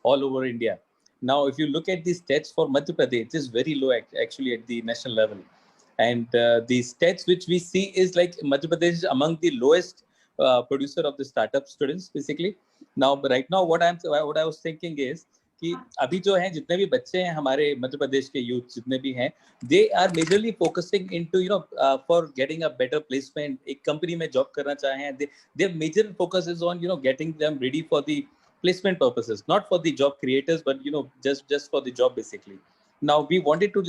all over India. Now, if you look at the stats for Madhya Pradesh, it is very low actually at the national level. And the stats which we see is like Madhya Pradesh is among the lowest producer of the startup students, basically. Now, right now, what I was thinking is कि अभी जो हैं जितने भी बच्चे हैं हमारे मध्य प्रदेश के यूथ जितने भी हैं they are majorly focusing into for getting a better placement एक कंपनी में जॉब करना चाहें their major focus is on getting them ready for the placement purposes, not for the job creators, but just for the job basically. Now we wanted to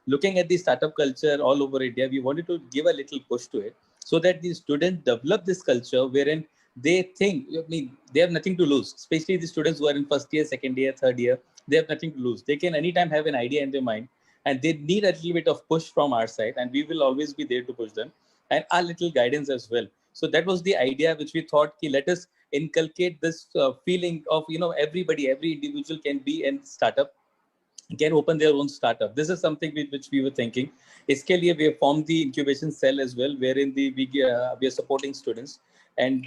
looking at the startup culture all over India, we wanted to give a little push to it so that the students develop this culture wherein they think, I mean, they have nothing to lose, especially the students who are in first year, second year, third year, they have nothing to lose. They can anytime have an idea in their mind and they need a little bit of push from our side, and we will always be there to push them and our little guidance as well. So that was the idea which we thought, let us inculcate this feeling of, everybody, every individual can be a startup, can open their own startup. This is something which we were thinking. इसके लिए we have formed the incubation cell as well, wherein we are supporting students. And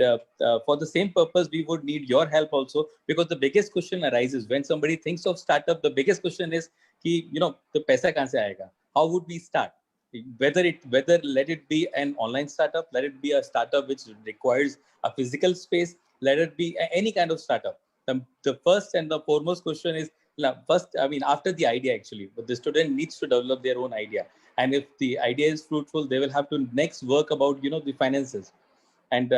for the same purpose, we would need your help also, because the biggest question arises when somebody thinks of startup. The biggest question is, the पैसा कहाँ से आएगा? How would we start? Whether let it be an online startup, let it be a startup which requires a physical space, let it be any kind of startup. The first and the foremost question is, first, I mean, after the idea actually, but the student needs to develop their own idea. And if the idea is fruitful, they will have to next work about, the finances. And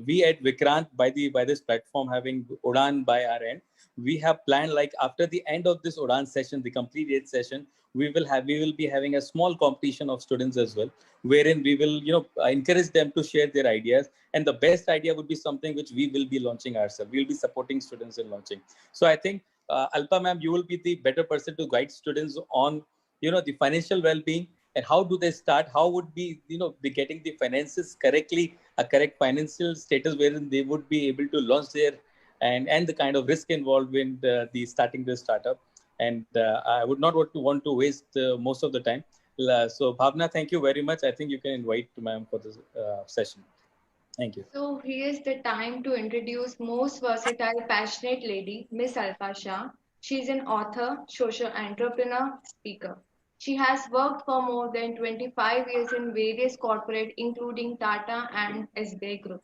we at Vikrant, by this platform having UDAAN by our end, we have planned, like after the end of this UDAAN session, the complete 8th session, we will be having a small competition of students as well, wherein we will encourage them to share their ideas. And the best idea would be something which we will be launching ourselves. We will be supporting students in launching. So I think Alpa ma'am, you will be the better person to guide students on the financial well-being, and how do they start, how would be be getting the finances correctly, a correct financial status wherein they would be able to launch their and the kind of risk involved in the starting the startup. And I would not want to waste most of the time. So Bhavna, thank you very much. I think you can invite ma'am for this session. Thank you. So here's the time to introduce most versatile, passionate lady, Miss Alpa Shah. She's an author, social entrepreneur, speaker. She has worked for more than 25 years in various corporate, including Tata and SBI Group.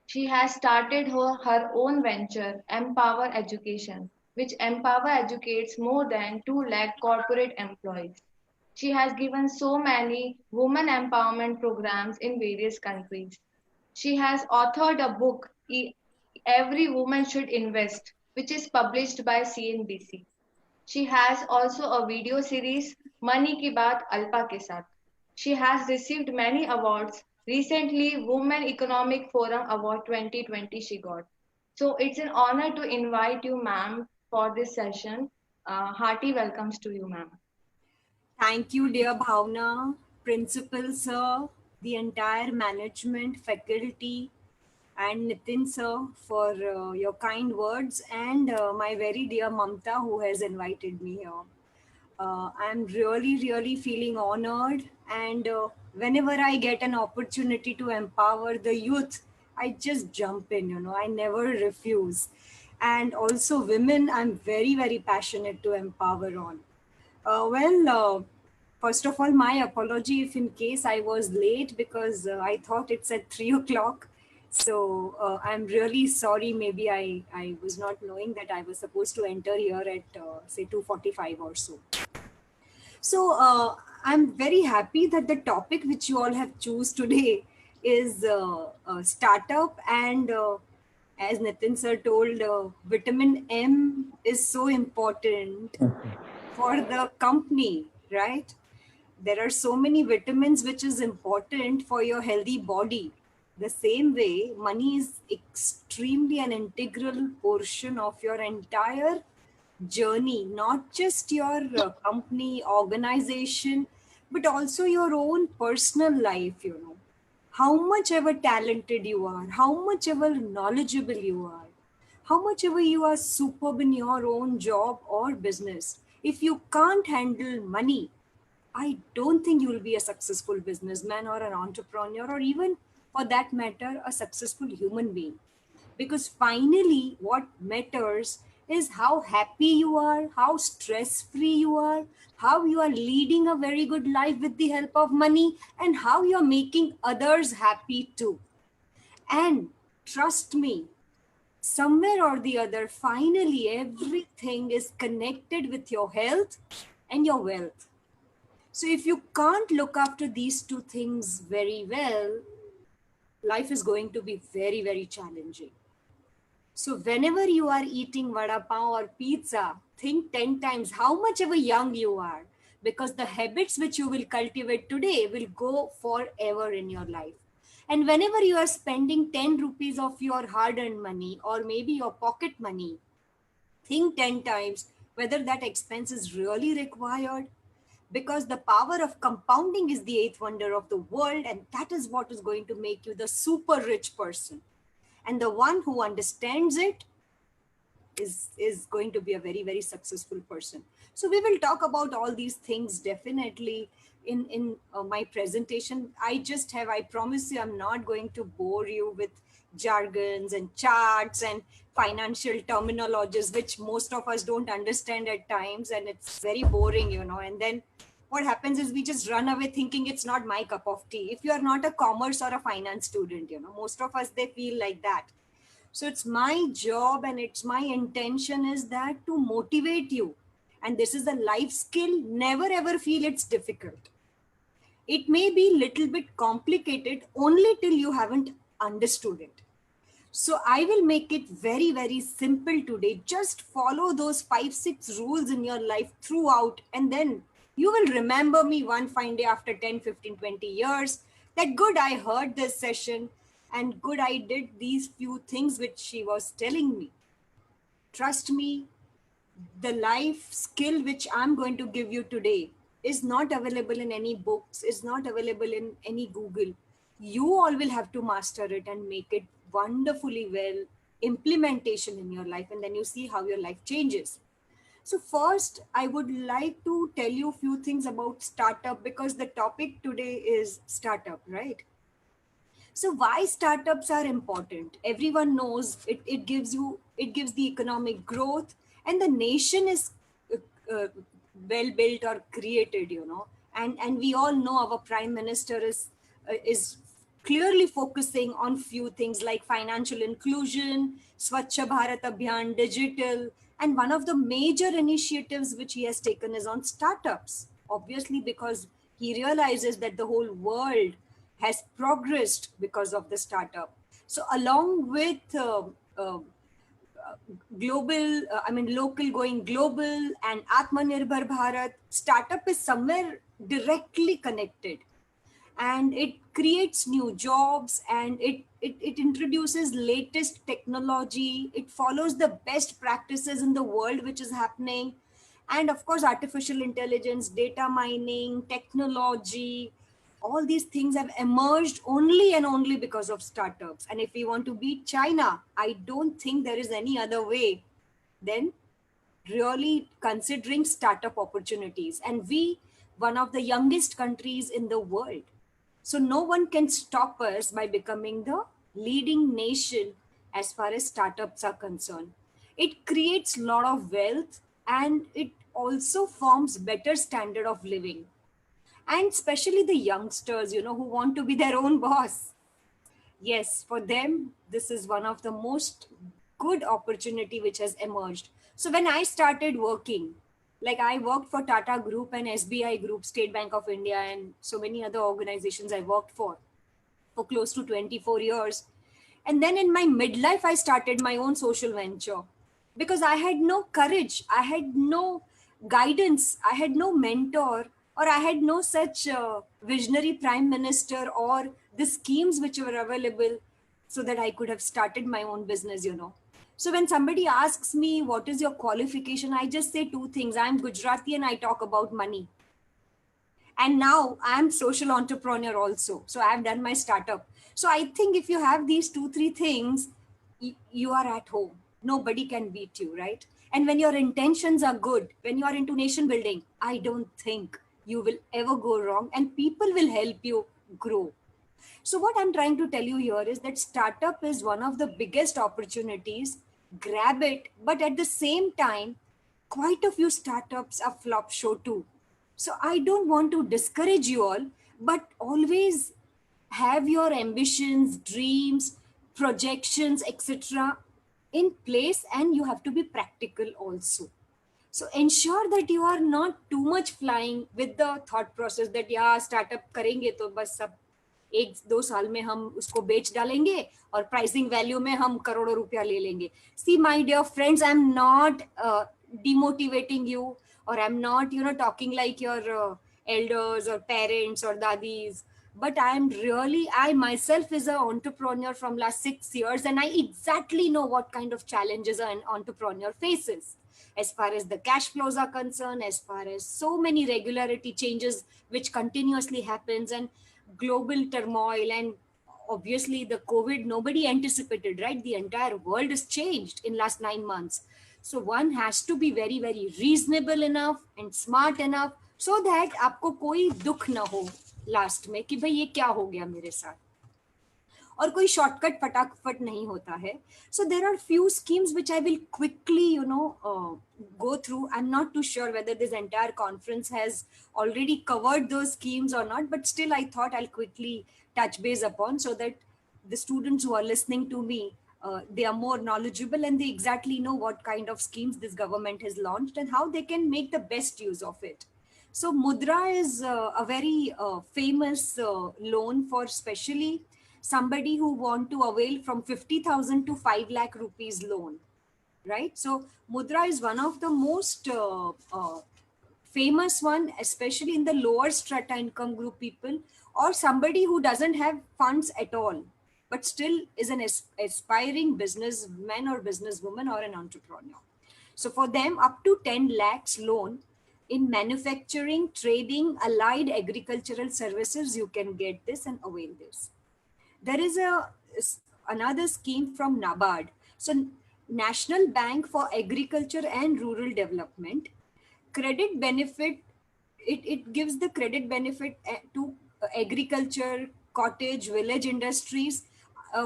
She has started her own venture, Empower Education, which Empower educates more than 2 lakh corporate employees. She has given so many women empowerment programs in various countries. She has authored a book, Every Woman Should Invest, which is published by CNBC. She has also a video series, Money Ki Baat Alpa Ke Saath. She has received many awards. Recently, Women Economic Forum Award 2020 she got. So it's an honor to invite you, ma'am, for this session. Hearty welcomes to you, ma'am. Thank you, dear Bhavna, principal sir, the entire management, faculty, and Nitin sir for your kind words, and my very dear Mamta who has invited me here. I'm really, really feeling honored, and whenever I get an opportunity to empower the youth, I just jump in, I never refuse. And also women, I'm very, very passionate to empower on. First of all, my apology if in case I was late, because I thought it's at 3 o'clock. So I'm really sorry. Maybe I was not knowing that I was supposed to enter here at say 2:45 or so. So I'm very happy that the topic which you all have choose today is startup, and as Nitin sir told, vitamin M is so important for the company, right? There are so many vitamins which is important for your healthy body. The same way, money is extremely an integral portion of your entire journey, not just your company, organization, but also your own personal life. How much ever talented you are, how much ever knowledgeable you are, how much ever you are superb in your own job or business, if you can't handle money, I don't think you will be a successful businessman or an entrepreneur, or even for that matter, a successful human being. Because finally, what matters is how happy you are, how stress free you are, how you are leading a very good life with the help of money, and how you're making others happy too. And trust me, somewhere or the other, finally, everything is connected with your health and your wealth. So if you can't look after these two things very well, life is going to be very, very challenging. So whenever you are eating vada pav or pizza, think 10 times how much ever young you are, because the habits which you will cultivate today will go forever in your life. And whenever you are spending 10 rupees of your hard earned money or maybe your pocket money, think 10 times whether that expense is really required, because the power of compounding is the eighth wonder of the world, and that is what is going to make you the super rich person. And the one who understands it is going to be a very, very successful person. So we will talk about all these things definitely in my presentation. I promise you, I'm not going to bore you with jargons and charts and financial terminologies which most of us don't understand at times, and it's very boring, and then what happens is we just run away thinking it's not my cup of tea. If you are not a commerce or a finance student, most of us, they feel like that. So it's my job and it's my intention is that to motivate you. And this is a life skill. Never ever feel it's difficult. It may be little bit complicated only till you haven't understood it. So I will make it very, very simple today. Just follow those 5, 6 rules in your life throughout, and then you will remember me one fine day after 10, 15, 20 years that good, I heard this session and good, I did these few things which she was telling me. Trust me, the life skill which I'm going to give you today is not available in any books, is not available in any Google. You all will have to master it and make it wonderfully well implementation in your life, and then you see how your life changes. So first, I would like to tell you a few things about startup, because the topic today is startup, right? So why startups are important? Everyone knows it gives the economic growth, and the nation is uh, uh, well built or created, and we all know our prime minister is clearly focusing on few things like financial inclusion, Swachh Bharat Abhiyan, digital, and one of the major initiatives which he has taken is on startups. Obviously, because he realizes that the whole world has progressed because of the startup. So along with global, local going global and Atmanirbhar Bharat, startup is somewhere directly connected, and it creates new jobs, and it introduces latest technology. It follows the best practices in the world which is happening. And of course, artificial intelligence, data mining, technology, all these things have emerged only and only because of startups. And if we want to beat China, I don't think there is any other way than really considering startup opportunities. And we, one of the youngest countries in the world. So no one can stop us by becoming the leading nation as far as startups are concerned. It creates a lot of wealth, and it also forms better standard of living. And especially the youngsters, who want to be their own boss. Yes, for them, this is one of the most good opportunity which has emerged. So when I started working, like I worked for Tata Group and SBI Group, State Bank of India, and so many other organizations I worked for close to 24 years. And then in my midlife, I started my own social venture because I had no courage, I had no guidance, I had no mentor, or I had no such visionary prime minister or the schemes which were available so that I could have started my own business. So when somebody asks me, what is your qualification? I just say two things. I'm Gujarati and I talk about money. And now I'm social entrepreneur also. So I've done my startup. So I think if you have these 2, 3 things, you are at home. Nobody can beat you, right? And when your intentions are good, when you are into nation building, I don't think you will ever go wrong, and people will help you grow. So what I'm trying to tell you here is that startup is one of the biggest opportunities grab it, but at the same time, quite a few startups are flop show too. So I don't want to discourage you all, but always have your ambitions, dreams, projections, etc. in place, and you have to be practical also. So ensure that you are not too much flying with the thought process that yeah, startup करेंगे तो बस सब 1-2 साल में हम उसको बेच डालेंगे और प्राइसिंग वैल्यू में हम करोड़ों रुपया ले लेंगे. See, my dear friends, I'm not demotivating you, or I'm not, talking like your elders or parents or dadis. But I myself is an entrepreneur from last 6 years, and I exactly know what kind of challenges an entrepreneur faces as far as the cash flows are concerned, as far as so many regularity changes which continuously happens, and global turmoil, and obviously the COVID nobody anticipated, right? The entire world has changed in last 9 months. So one has to be very, very reasonable enough and smart enough so that आपको कोई दुख ना हो last में कि भाई ये क्या हो गया मेरे साथ, और कोई शॉर्टकट फटाफट नहीं होता है. So there are few schemes which I will quickly go through. I'm not too sure whether this entire conference has already covered those schemes or not, but still I thought I'll quickly touch base upon, so that the students who are listening to me, they are more knowledgeable and they exactly know what kind of schemes this government has launched and how they can make the best use of it. So Mudra is a very famous loan for especially somebody who want to avail from 50,000 to 5 lakh rupees loan, right? So Mudra is one of the most famous one, especially in the lower strata income group people, or somebody who doesn't have funds at all, but still is an aspiring businessman or businesswoman or an entrepreneur. So for them, up to 10 lakhs loan in manufacturing, trading, allied agricultural services, you can get this and avail this. There is another scheme from NABARD. So National Bank for Agriculture and Rural Development. Credit benefit, it gives the credit benefit to agriculture, cottage, village industries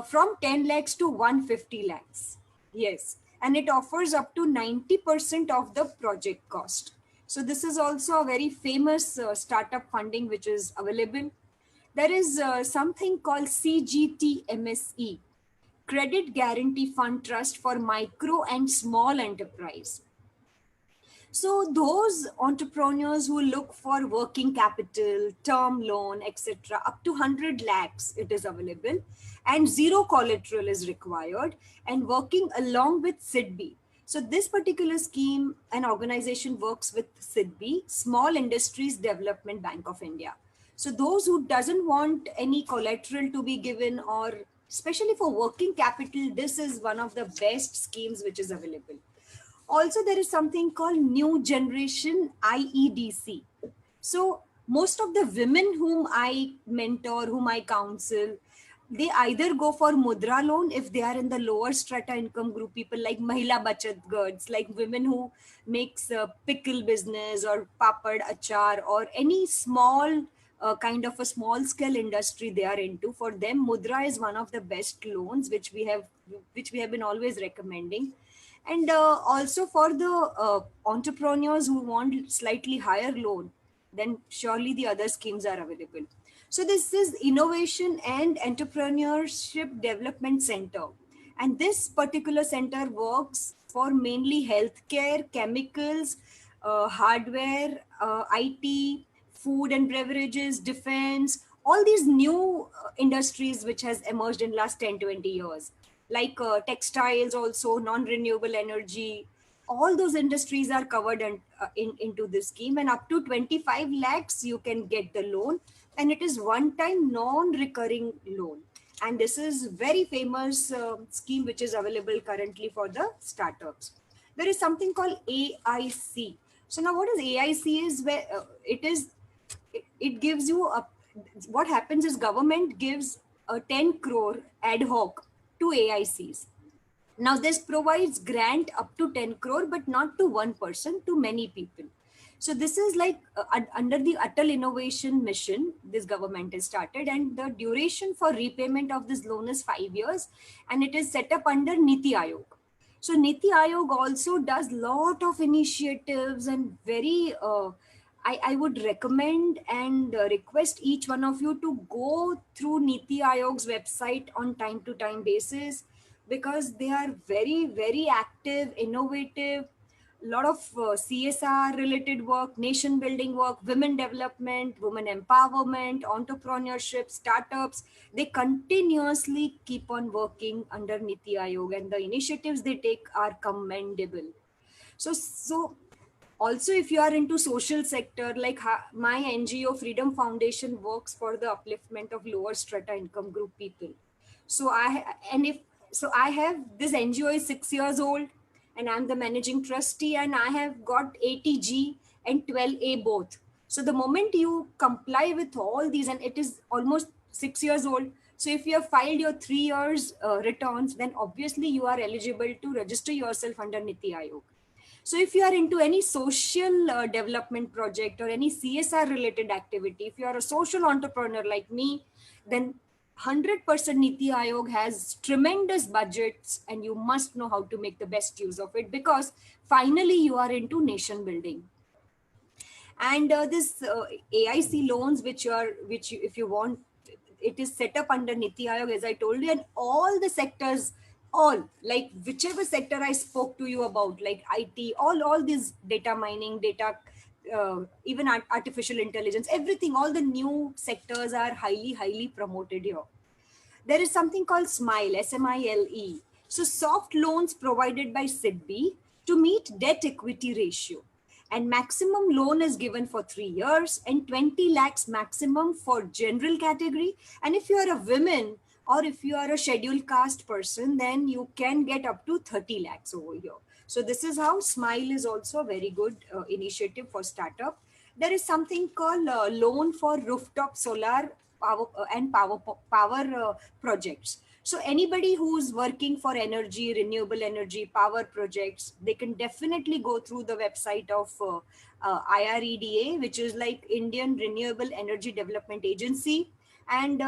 from 10 lakhs to 150 lakhs. Yes. And it offers up to 90% of the project cost. So this is also a very famous startup funding which is available. There is something called CGTMSE, Credit Guarantee Fund Trust for Micro and Small Enterprise. So those entrepreneurs who look for working capital, term loan, etc., up to 100 lakhs, it is available, and zero collateral is required, and working along with SIDBI. So this particular scheme, an organization works with SIDBI, Small Industries Development Bank of India. So those who doesn't want any collateral to be given, or especially for working capital, this is one of the best schemes which is available. Also, there is something called New Generation IEDC. So most of the women whom I mentor, whom I counsel, they either go for Mudra loan if they are in the lower strata income group, people like Mahila Bachat Girls, like women who makes pickle business or papad achar or any small kind of a small scale industry they are into. For them, Mudra is one of the best loans which we have been always recommending. And also for the entrepreneurs who want slightly higher loan, then surely the other schemes are available. So this is Innovation and Entrepreneurship Development Center. And this particular center works for mainly healthcare, chemicals, hardware, IT, food and beverages, defense, all these new industries which has emerged in last 10-20 years, like textiles also, non-renewable energy. All those industries are covered into this scheme, and up to 25 lakhs you can get the loan, and it is one-time non-recurring loan. And this is very famous scheme which is available currently for the startups. There is something called AIC. So now what is AIC is where it gives you what happens is government gives a 10 crore ad hoc to AICs. Now this provides grant up to 10 crore, but not to one person, to many people. So this is like under the Atal Innovation Mission, this government has started, and the duration for repayment of this loan is 5 years, and it is set up under Niti Aayog. So Niti Aayog also does lot of initiatives and very, I would recommend and request each one of you to go through Niti Aayog's website on time to time basis, because they are very, very active, innovative, lot of CSR related work, nation building work, women development, women empowerment, entrepreneurship, startups. They continuously keep on working under Niti Aayog, and the initiatives they take are commendable. So also, if you are into social sector, like my NGO Freedom Foundation works for the upliftment of lower strata income group people. So I have this NGO is 6 years old, and I'm the managing trustee, and I have got 80G and 12A both. So the moment you comply with all these, and it is almost 6 years old, so if you have filed your 3 years returns, then obviously you are eligible to register yourself under Niti Aayog. So if you are into any social development project or any CSR related activity, if you are a social entrepreneur like me, then 100% Niti Aayog has tremendous budgets, and you must know how to make the best use of it, because finally you are into nation building. And this AIC loans, if you want, it is set up under Niti Aayog, as I told you, and all the sectors, all like whichever sector I spoke to you about, like IT, all these data mining, data, even artificial intelligence, everything, all the new sectors are highly promoted here. There is something called SMILE, SMILE. So soft loans provided by SIDBI to meet debt equity ratio. And maximum loan is given for 3 years, and 20 lakhs maximum for general category. And if you are a woman or if you are a scheduled caste person, then you can get up to 30 lakhs over here. So this is how SMILE is also a very good initiative for startup. There is something called loan for rooftop solar power projects. So anybody who's working for energy, renewable energy, power projects, they can definitely go through the website of IREDA, which is like Indian Renewable Energy Development Agency. And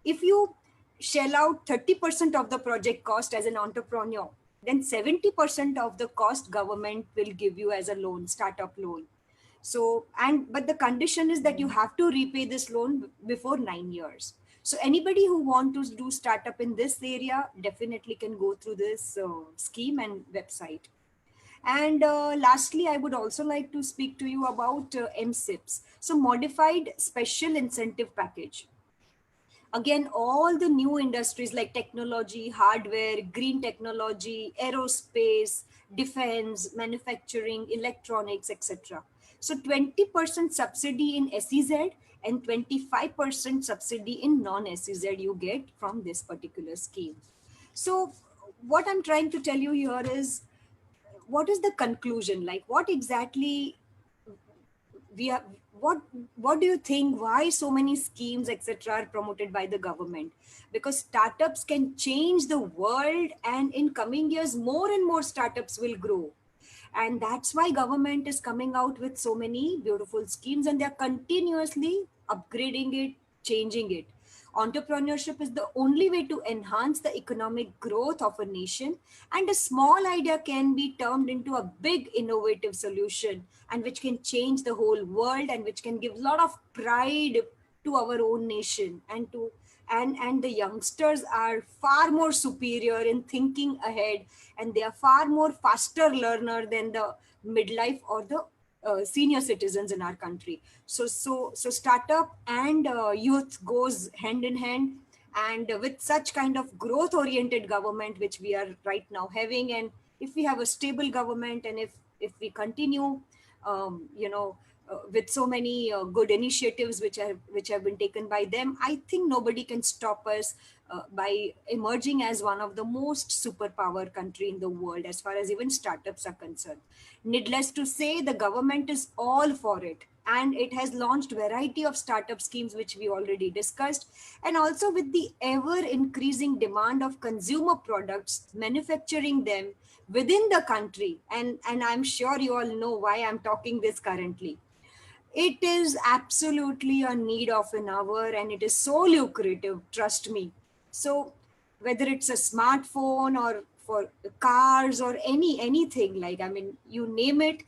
if you shell out 30% of the project cost as an entrepreneur, then 70% of the cost government will give you as a loan, startup loan. So, but the condition is that you have to repay this loan before 9 years. So anybody who want to do startup in this area definitely can go through this scheme and website. And lastly, I would also like to speak to you about MSIPs. So modified special incentive package. Again, all the new industries like technology, hardware, green technology, aerospace, defense, manufacturing, electronics, etc. So 20% subsidy in SEZ and 25% subsidy in non-SEZ you get from this particular scheme. So what I'm trying to tell you here is, what is the conclusion? Like, what exactly we are, what do you think, why so many schemes etc are promoted by the government? Because startups can change the world, and in coming years more and more startups will grow, and that's why government is coming out with so many beautiful schemes, and they're continuously upgrading it, changing it. Entrepreneurship is the only way to enhance the economic growth of a nation, and a small idea can be turned into a big innovative solution, and which can change the whole world, and which can give a lot of pride to our own nation. And to and the youngsters are far more superior in thinking ahead, and they are far more faster learner than the midlife or the senior citizens in our country. So startup and youth goes hand in hand. And with such kind of growth oriented government which we are right now having, and if we have a stable government, and if we continue with so many good initiatives which have been taken by them, I think nobody can stop us by emerging as one of the most superpower country in the world as far as even startups are concerned. Needless to say, the government is all for it, and it has launched variety of startup schemes which we already discussed. And also, with the ever increasing demand of consumer products, manufacturing them within the country, and I'm sure you all know why I'm talking this currently, it is absolutely a need of an hour, and it is so lucrative, trust me. So whether it's a smartphone or for cars or anything, like, I mean, you name it.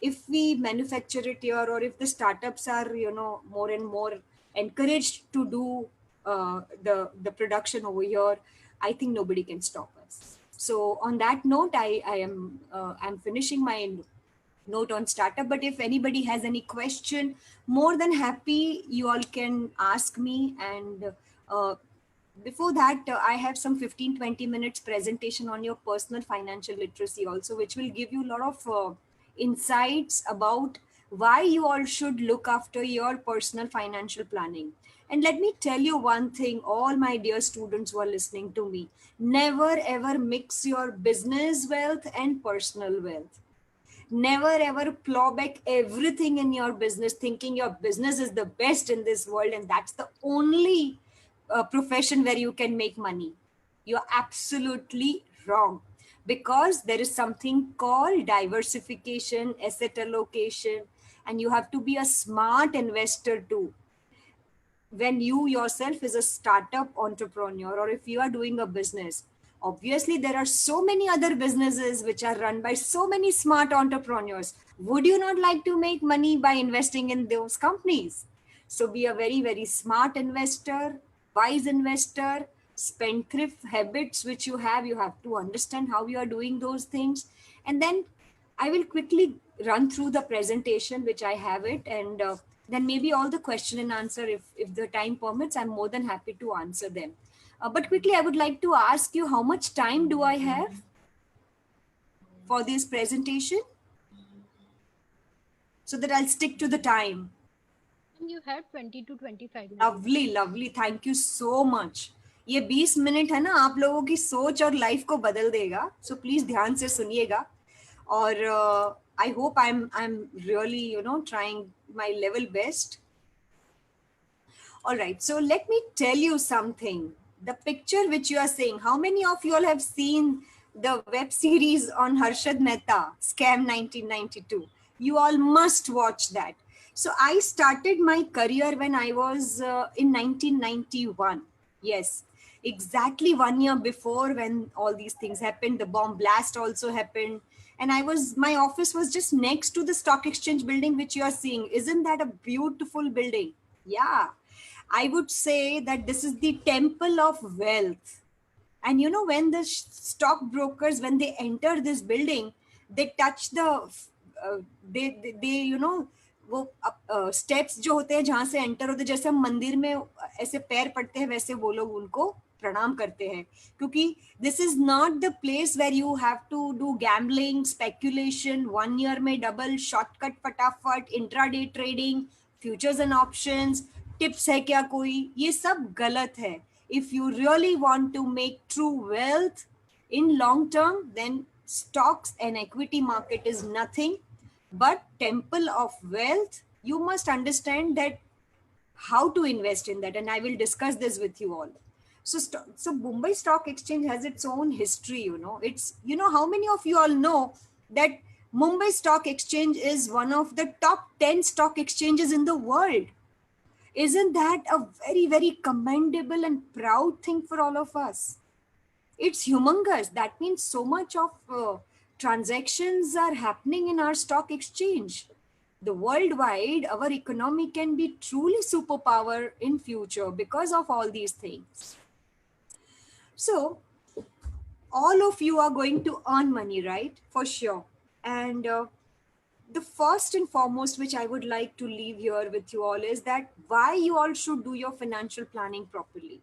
If we manufacture it here, or if the startups are, you know, more and more encouraged to do the production over here, I think nobody can stop us. So on that note, I'm finishing my note on startup. But if anybody has any question, more than happy, you all can ask me. And uh, before that, I have some 15-20 minutes presentation on your personal financial literacy also, which will give you a lot of insights about why you all should look after your personal financial planning. And let me tell you one thing, all my dear students who are listening to me, never ever mix your business wealth and personal wealth. Never ever plow back everything in your business thinking your business is the best in this world and that's the only profession where you can make money. You're absolutely wrong, because there is something called diversification, asset allocation, and you have to be a smart investor too. When you yourself is a startup entrepreneur, or if you are doing a business, obviously there are so many other businesses which are run by so many smart entrepreneurs. Would you not like to make money by investing in those companies? So be a very, very smart investor, wise investor. Spendthrift habits which you have to understand how you are doing those things. And then I will quickly run through the presentation which I have it, and then maybe all the question and answer, if the time permits, I'm more than happy to answer them. But quickly, I would like to ask you, how much time do I have for this presentation, so that I'll stick to the time? You have 20 to 25 minutes. Lovely, lovely. Thank you so much. ये 20 minute है ना, आप लोगों की सोच और life को बदल देगा. So please ध्यान से सुनिएगा. और I hope I'm really, you know, trying my level best. All right. So let me tell you something. The picture which you are seeing, how many of you all have seen the web series on Harshad Mehta, Scam 1992? You all must watch that. So I started my career when I was in 1991. Yes, exactly 1 year before when all these things happened. The bomb blast also happened. And my office was just next to the stock exchange building, which you are seeing. Isn't that a beautiful building? Yeah. I would say that this is the temple of wealth. And you know, when the stockbrokers, when they enter this building, they touch the, they you know, वो steps जो होते हैं जहां से enter होते हैं, जैसे हम मंदिर में ऐसे पैर पड़ते हैं, वैसे वो लोग उनको प्रणाम करते हैं, क्योंकि this is not the place where you have to do gambling, speculation, 1 year में डबल, शॉर्टकट फटाफट, intraday trading, futures and options, tips है क्या कोई, ये सब गलत है. If you really want to make true wealth in long term, then stocks and equity market is nothing but temple of wealth. You must understand that how to invest in that, and I will discuss this with you all. So Mumbai Stock Exchange has its own history. You know, it's, you know, how many of you all know that Mumbai Stock Exchange is one of the top 10 stock exchanges in the world? Isn't that a very, very commendable and proud thing for all of us? It's humongous. That means so much of transactions are happening in our stock exchange. The worldwide, our economy can be truly superpower in future because of all these things. So all of you are going to earn money, right? For sure. And the first and foremost, which I would like to leave here with you all, is that why you all should do your financial planning properly.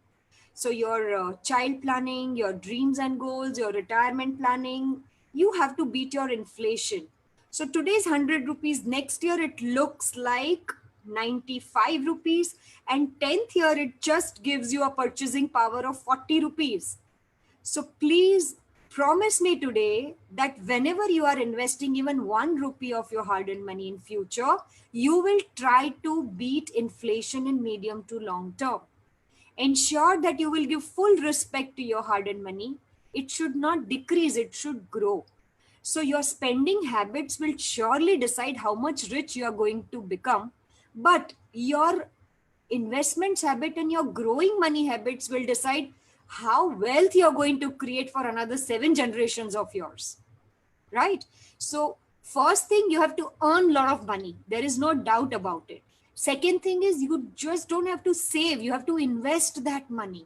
So your child planning, your dreams and goals, your retirement planning, you have to beat your inflation. So today's 100 rupees, next year it looks like 95 rupees, and 10th year it just gives you a purchasing power of 40 rupees. So please promise me today that whenever you are investing even 1 rupee of your hard-earned money in future, you will try to beat inflation in medium to long term. Ensure that you will give full respect to your hard-earned money. It should not decrease, it should grow. So your spending habits will surely decide how much rich you are going to become, but your investments habit and your growing money habits will decide how wealth you're going to create for another 7 generations of yours, right? So first thing, you have to earn a lot of money. There is no doubt about it. Second thing is, you just don't have to save, you have to invest that money.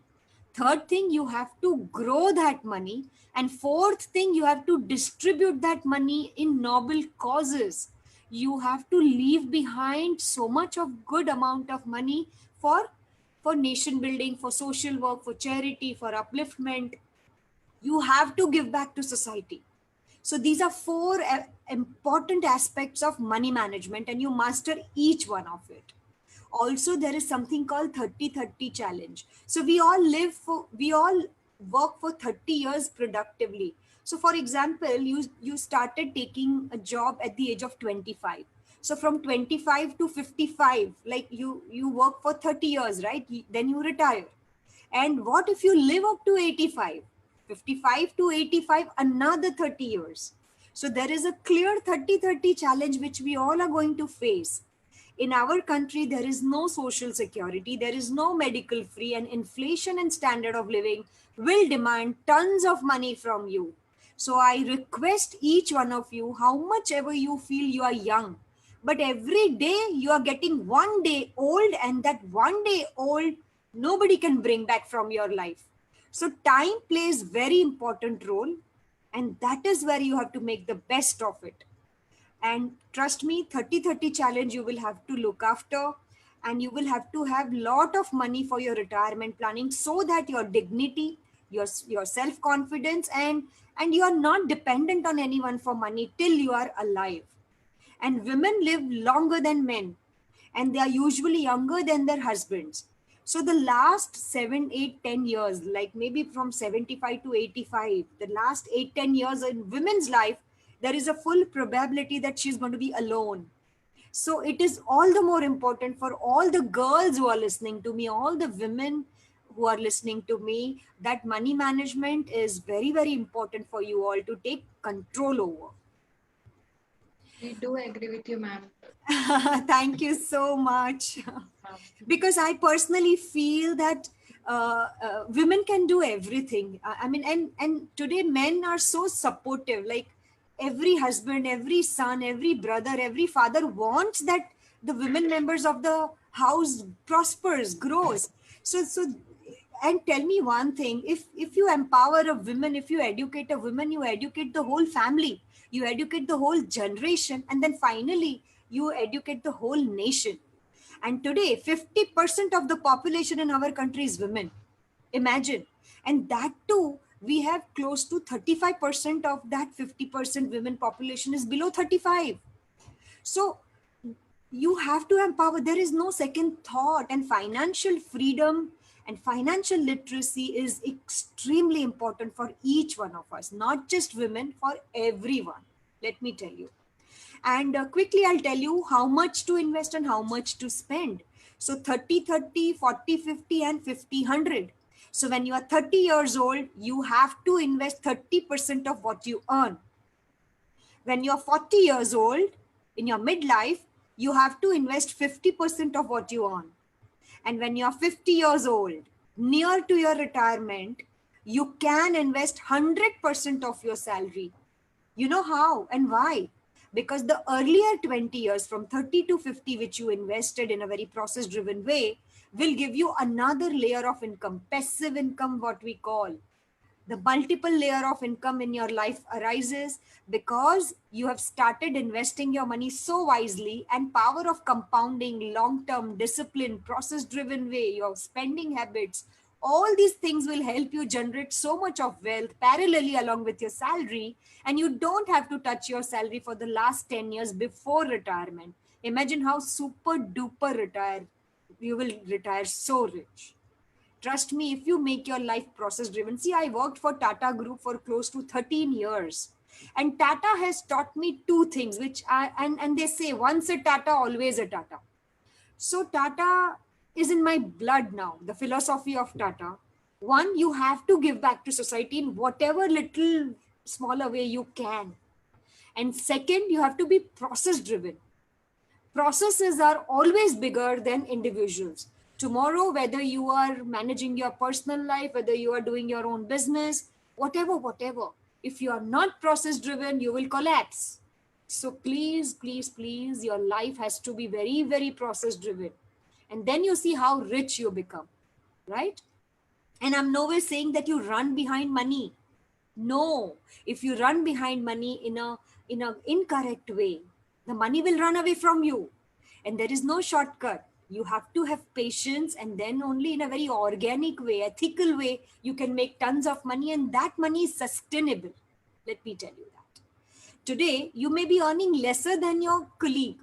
Third thing, you have to grow that money. And fourth thing, you have to distribute that money in noble causes. You have to leave behind so much of good amount of money for nation building, for social work, for charity, for upliftment. You have to give back to society. So these are 4 important aspects of money management, and you master each one of it. Also, there is something called 30-30 challenge. So we all work for 30 years productively. So for example, you started taking a job at the age of 25. So from 25 to 55, like you work for 30 years, right? Then you retire. And what if you live up to 85? 55 to 85, another 30 years. So there is a clear 30-30 challenge which we all are going to face. In our country, there is no social security, there is no medical free, and inflation and standard of living will demand tons of money from you. So I request each one of you, how much ever you feel you are young, but every day you are getting 1 day old, and that 1 day old, nobody can bring back from your life. So time plays very important role, and that is where you have to make the best of it. And trust me, 30-30 challenge, you will have to look after, and you will have to have lot of money for your retirement planning, so that your dignity, your self confidence, and you are not dependent on anyone for money till you are alive. And women live longer than men, and they are usually younger than their husbands. So the last 7, 8, 10 years, like maybe from 75 to 85, the last 8, 10 years in women's life, there is a full probability that she's going to be alone. So it is all the more important for all the girls who are listening to me, all the women who are listening to me, that money management is very, very important for you all to take control over. We do agree with you, ma'am. Thank you so much. Because I personally feel that women can do everything. I mean, and today men are so supportive. Like every husband, every son, every brother, every father wants that the women members of the house prospers, grows. So and tell me one thing, if you empower a woman, if you educate a woman, you educate the whole family, you educate the whole generation, and then finally you educate the whole nation. And today 50% of the population in our country is women, imagine. And that too, we have close to 35% of that 50% women population is below 35. So you have to empower, there is no second thought. And financial freedom and financial literacy is extremely important for each one of us, not just women, for everyone, let me tell you. And quickly I'll tell you how much to invest and how much to spend. So 30-30, 40-50, and 50-100. So when you are 30 years old, you have to invest 30% of what you earn. When you're 40 years old, in your midlife, you have to invest 50% of what you earn. And when you're 50 years old, near to your retirement, you can invest 100% of your salary. You know how and why? Because the earlier 20 years, from 30 to 50, which you invested in a very process driven way, will give you another layer of income, passive income, what we call. The multiple layer of income in your life arises because you have started investing your money so wisely, and power of compounding, long-term discipline, process-driven way, your spending habits, all these things will help you generate so much of wealth parallelly along with your salary, and you don't have to touch your salary for the last 10 years before retirement. Imagine how super duper you will retire so rich. Trust me, if you make your life process driven. See, I worked for Tata Group for close to 13 years. And Tata has taught me two things, and they say once a Tata, always a Tata. So Tata is in my blood now, the philosophy of Tata. One, you have to give back to society in whatever little smaller way you can. And second, you have to be process driven. Processes are always bigger than individuals. Tomorrow, whether you are managing your personal life, whether you are doing your own business, whatever, if you are not process driven, you will collapse. So please, your life has to be very process driven. And then you see how rich you become, right? And I'm nowhere saying that you run behind money. No, if you run behind money in a incorrect way, the money will run away from you. And there is no shortcut. You have to have patience, and then only in a very organic way, ethical way, you can make tons of money, and that money is sustainable. Let me tell you that. Today, you may be earning lesser than your colleague,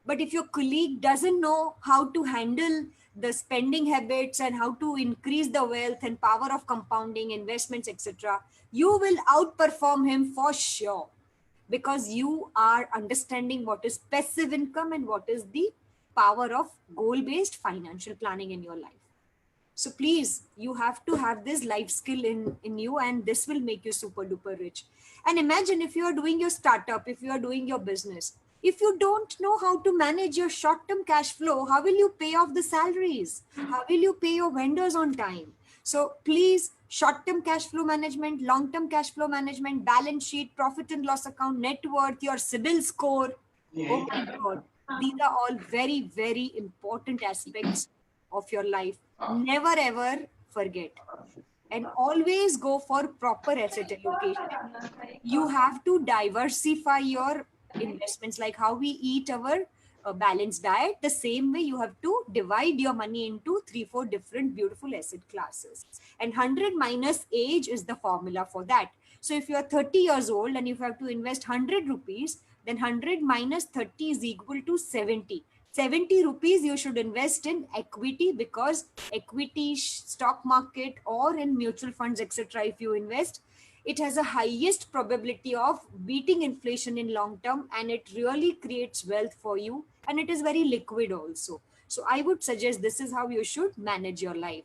but if your colleague doesn't know how to handle the spending habits and how to increase the wealth and power of compounding, investments, etc., you will outperform him for sure, because you are understanding what is passive income and what is the power of goal-based financial planning in your life. So please, you have to have this life skill in you, and this will make you super duper rich. And imagine if you are doing your startup, if you are doing your business, if you don't know how to manage your short-term cash flow, how will you pay off the salaries? How will you pay your vendors on time? So please, short-term cash flow management, long-term cash flow management, balance sheet, profit and loss account, net worth, your CIBIL score. Oh my God. These are all very important aspects of your life. Never ever forget. And always go for proper asset allocation. You have to diversify your investments, like how we eat our balanced diet. The same way, you have to divide your money into 3-4 different beautiful asset classes. And 100 minus age is the formula for that. So if you are 30 years old and you have to invest 100 rupees, then 100 minus 30 is equal to 70. 70 rupees you should invest in equity, because equity, stock market, or in mutual funds, etc., if you invest, it has a highest probability of beating inflation in long term, and it really creates wealth for you, and it is very liquid also. So I would suggest this is how you should manage your life.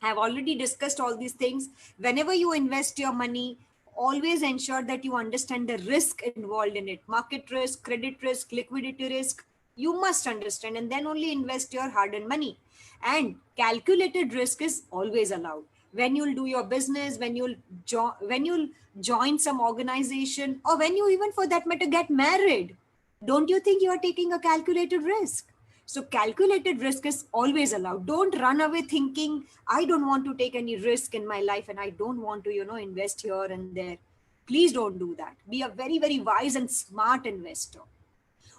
I've already discussed all these things. Whenever you invest your money, always ensure that you understand the risk involved in it. Market risk, credit risk, liquidity risk. You must understand, and then only invest your hard-earned money. And calculated risk is always allowed. When you'll do your business, when you'll join some organization, or when you even for that matter get married, don't you think you are taking a calculated risk? So calculated risk is always allowed. Don't run away thinking, I don't want to take any risk in my life and I don't want to, invest here and there. Please don't do that. Be a very wise and smart investor.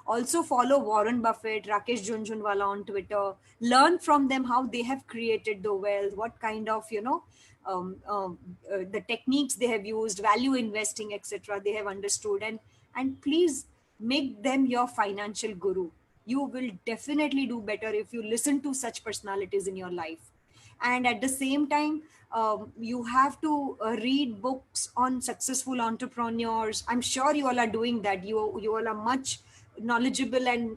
Also follow Warren Buffett, Rakesh Jhunjhunwala on Twitter. Learn from them how they have created the wealth, what kind of, the techniques they have used, value investing, etc. they have understood. And please make them your financial guru. You will definitely do better if you listen to such personalities in your life. And at the same time, you have to read books on successful entrepreneurs. I'm sure you all are doing that. You all are much knowledgeable, and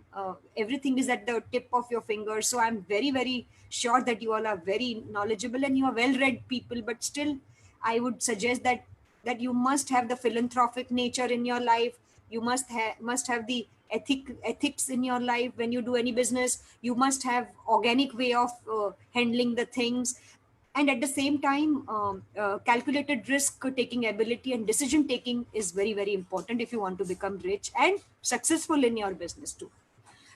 everything is at the tip of your fingers. So I'm very sure that you all are very knowledgeable and you are well-read people. But still, I would suggest that you must have the philanthropic nature in your life. You must have the ethics in your life. When you do any business, you must have organic way of handling the things. And at the same time, calculated risk taking ability and decision taking is very important if you want to become rich and successful in your business too.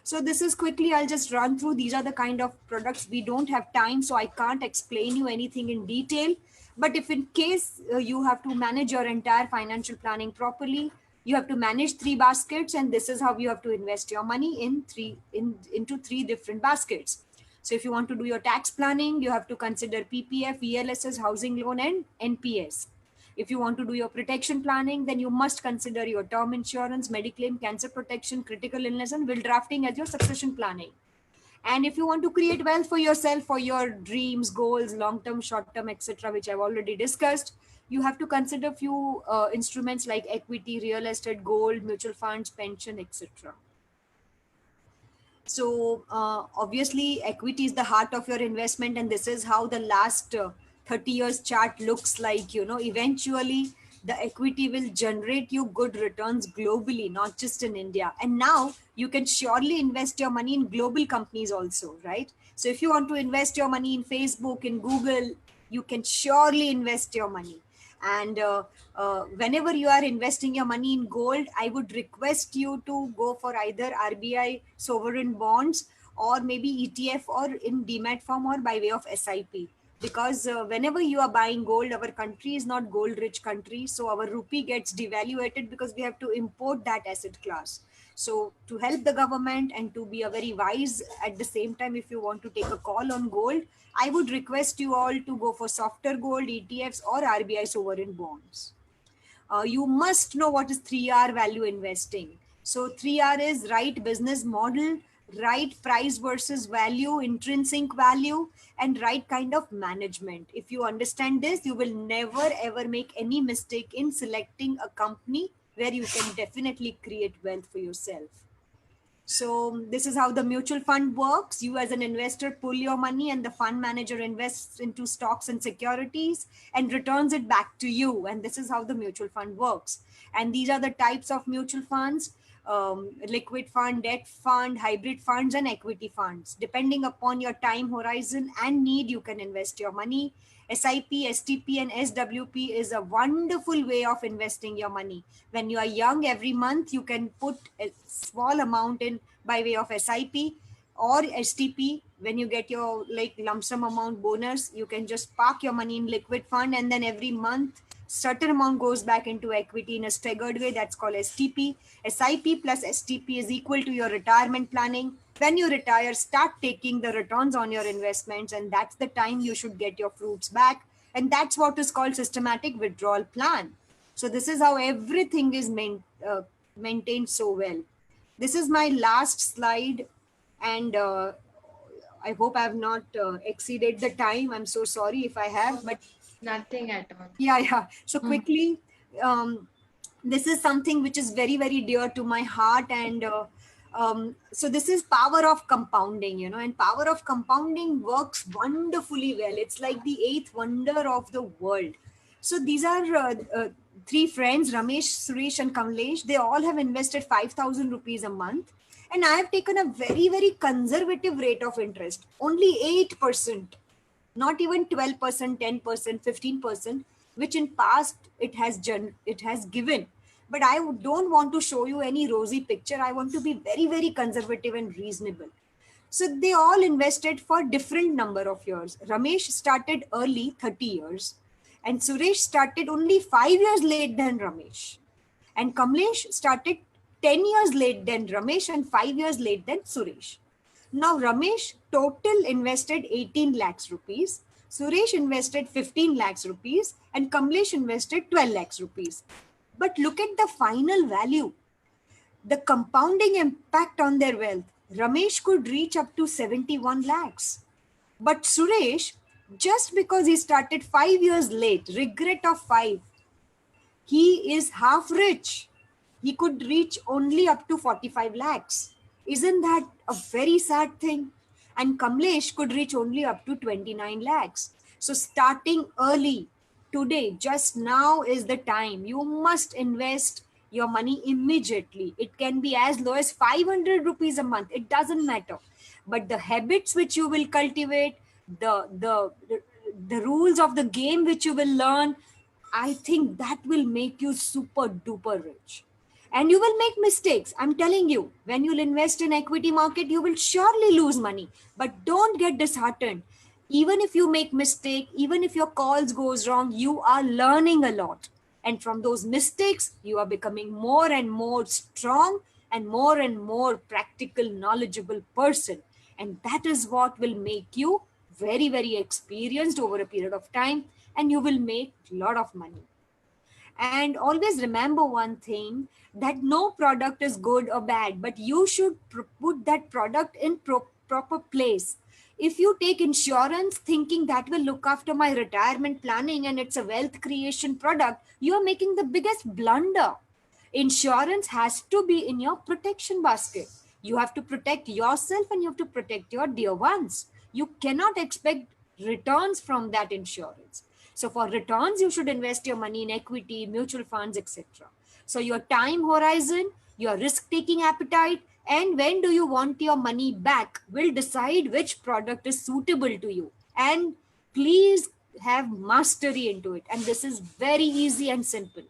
So this is quickly, I'll just run through. These are the kind of products. We don't have time, so I can't explain you anything in detail. But if in case you have to manage your entire financial planning properly, you have to manage 3 baskets, and this is how you have to invest your money into 3 different baskets. So if you want to do your tax planning, you have to consider PPF, ELSS, housing loan, and NPS. If you want to do your protection planning, then you must consider your term insurance, mediclaim, cancer protection, critical illness, and will drafting as your succession planning. And if you want to create wealth for yourself, for your dreams, goals, long-term, short-term, etc., which I've already discussed, you have to consider few instruments like equity, real estate, gold, mutual funds, pension, etc. So obviously equity is the heart of your investment, and this is how the last 30 years chart looks like. Eventually the equity will generate you good returns globally, not just in India. And now you can surely invest your money in global companies also, right? So if you want to invest your money in Facebook, in Google, you can surely invest your money. And whenever you are investing your money in gold, I would request you to go for either RBI sovereign bonds or maybe ETF, or in demat form, or by way of SIP. Because whenever you are buying gold, our country is not gold rich country, so our rupee gets devaluated because we have to import that asset class. So to help the government and to be a very wise at the same time, if you want to take a call on gold, I would request you all to go for softer gold ETFs or RBI sovereign bonds. You must know what is 3R value investing. So 3R is right business model, right price versus value, intrinsic value, and right kind of management. If you understand this, you will never ever make any mistake in selecting a company where you can definitely create wealth for yourself. So this is how the mutual fund works. You as an investor pull your money and the fund manager invests into stocks and securities and returns it back to you. And this is how the mutual fund works. And these are the types of mutual funds: liquid fund, debt fund, hybrid funds, and equity funds. Depending upon your time horizon and need, you can invest your money. SIP, STP, and SWP is a wonderful way of investing your money. When you are young, every month you can put a small amount in by way of SIP or STP. When you get your like lump sum amount bonus, you can just park your money in liquid fund, and then every month certain amount goes back into equity in a staggered way. That's called STP. SIP plus STP is equal to your retirement planning. When you retire, start taking the returns on your investments, and that's the time you should get your fruits back. And that's what is called systematic withdrawal plan. So this is how everything is maintained so well. This is my last slide, and I hope I have not exceeded the time. I'm so sorry if I have, but Nothing at all. yeah. So quickly, this is something which is very, very dear to my heart. And so this is power of compounding, and power of compounding works wonderfully well. It's like the eighth wonder of the world. So these are three friends, Ramesh, Suresh, and Kamlesh. They all have invested 5,000 rupees a month. And I have taken a very, very conservative rate of interest, only 8%. Not even 12%, 10%, 15%, which in past it has given. But I don't want to show you any rosy picture. I want to be very, very conservative and reasonable. So they all invested for different number of years. Ramesh started early, 30 years, and Suresh started only 5 years late than Ramesh. And Kamlesh started 10 years late than Ramesh and 5 years late than Suresh. Now Ramesh total invested 18 lakhs rupees, Suresh invested 15 lakhs rupees, and Kamlesh invested 12 lakhs rupees. But look at the final value, the compounding impact on their wealth. Ramesh could reach up to 71 lakhs. But Suresh, just because he started 5 years late, regret of 5, he is half rich. He could reach only up to 45 lakhs. Isn't that a very sad thing? And Kamlesh could reach only up to 29 lakhs. So starting early, today, just now is the time. You must invest your money immediately. It can be as low as 500 rupees a month. It doesn't matter. But the habits which you will cultivate, the rules of the game which you will learn, I think that will make you super duper rich. And you will make mistakes. I'm telling you, when you'll invest in equity market, you will surely lose money. But don't get disheartened. Even if you make mistake, even if your calls goes wrong, you are learning a lot. And from those mistakes, you are becoming more and more strong and more practical, knowledgeable person. And that is what will make you very, very experienced over a period of time, and you will make a lot of money. And always remember one thing, that no product is good or bad, but you should put that product in proper place. If you take insurance thinking that will look after my retirement planning and it's a wealth creation product, you are making the biggest blunder. Insurance has to be in your protection basket. You have to protect yourself and you have to protect your dear ones. You cannot expect returns from that insurance. So for returns, you should invest your money in equity, mutual funds, etc. So your time horizon, your risk-taking appetite, and when do you want your money back will decide which product is suitable to you. And please have mastery into it. And this is very easy and simple.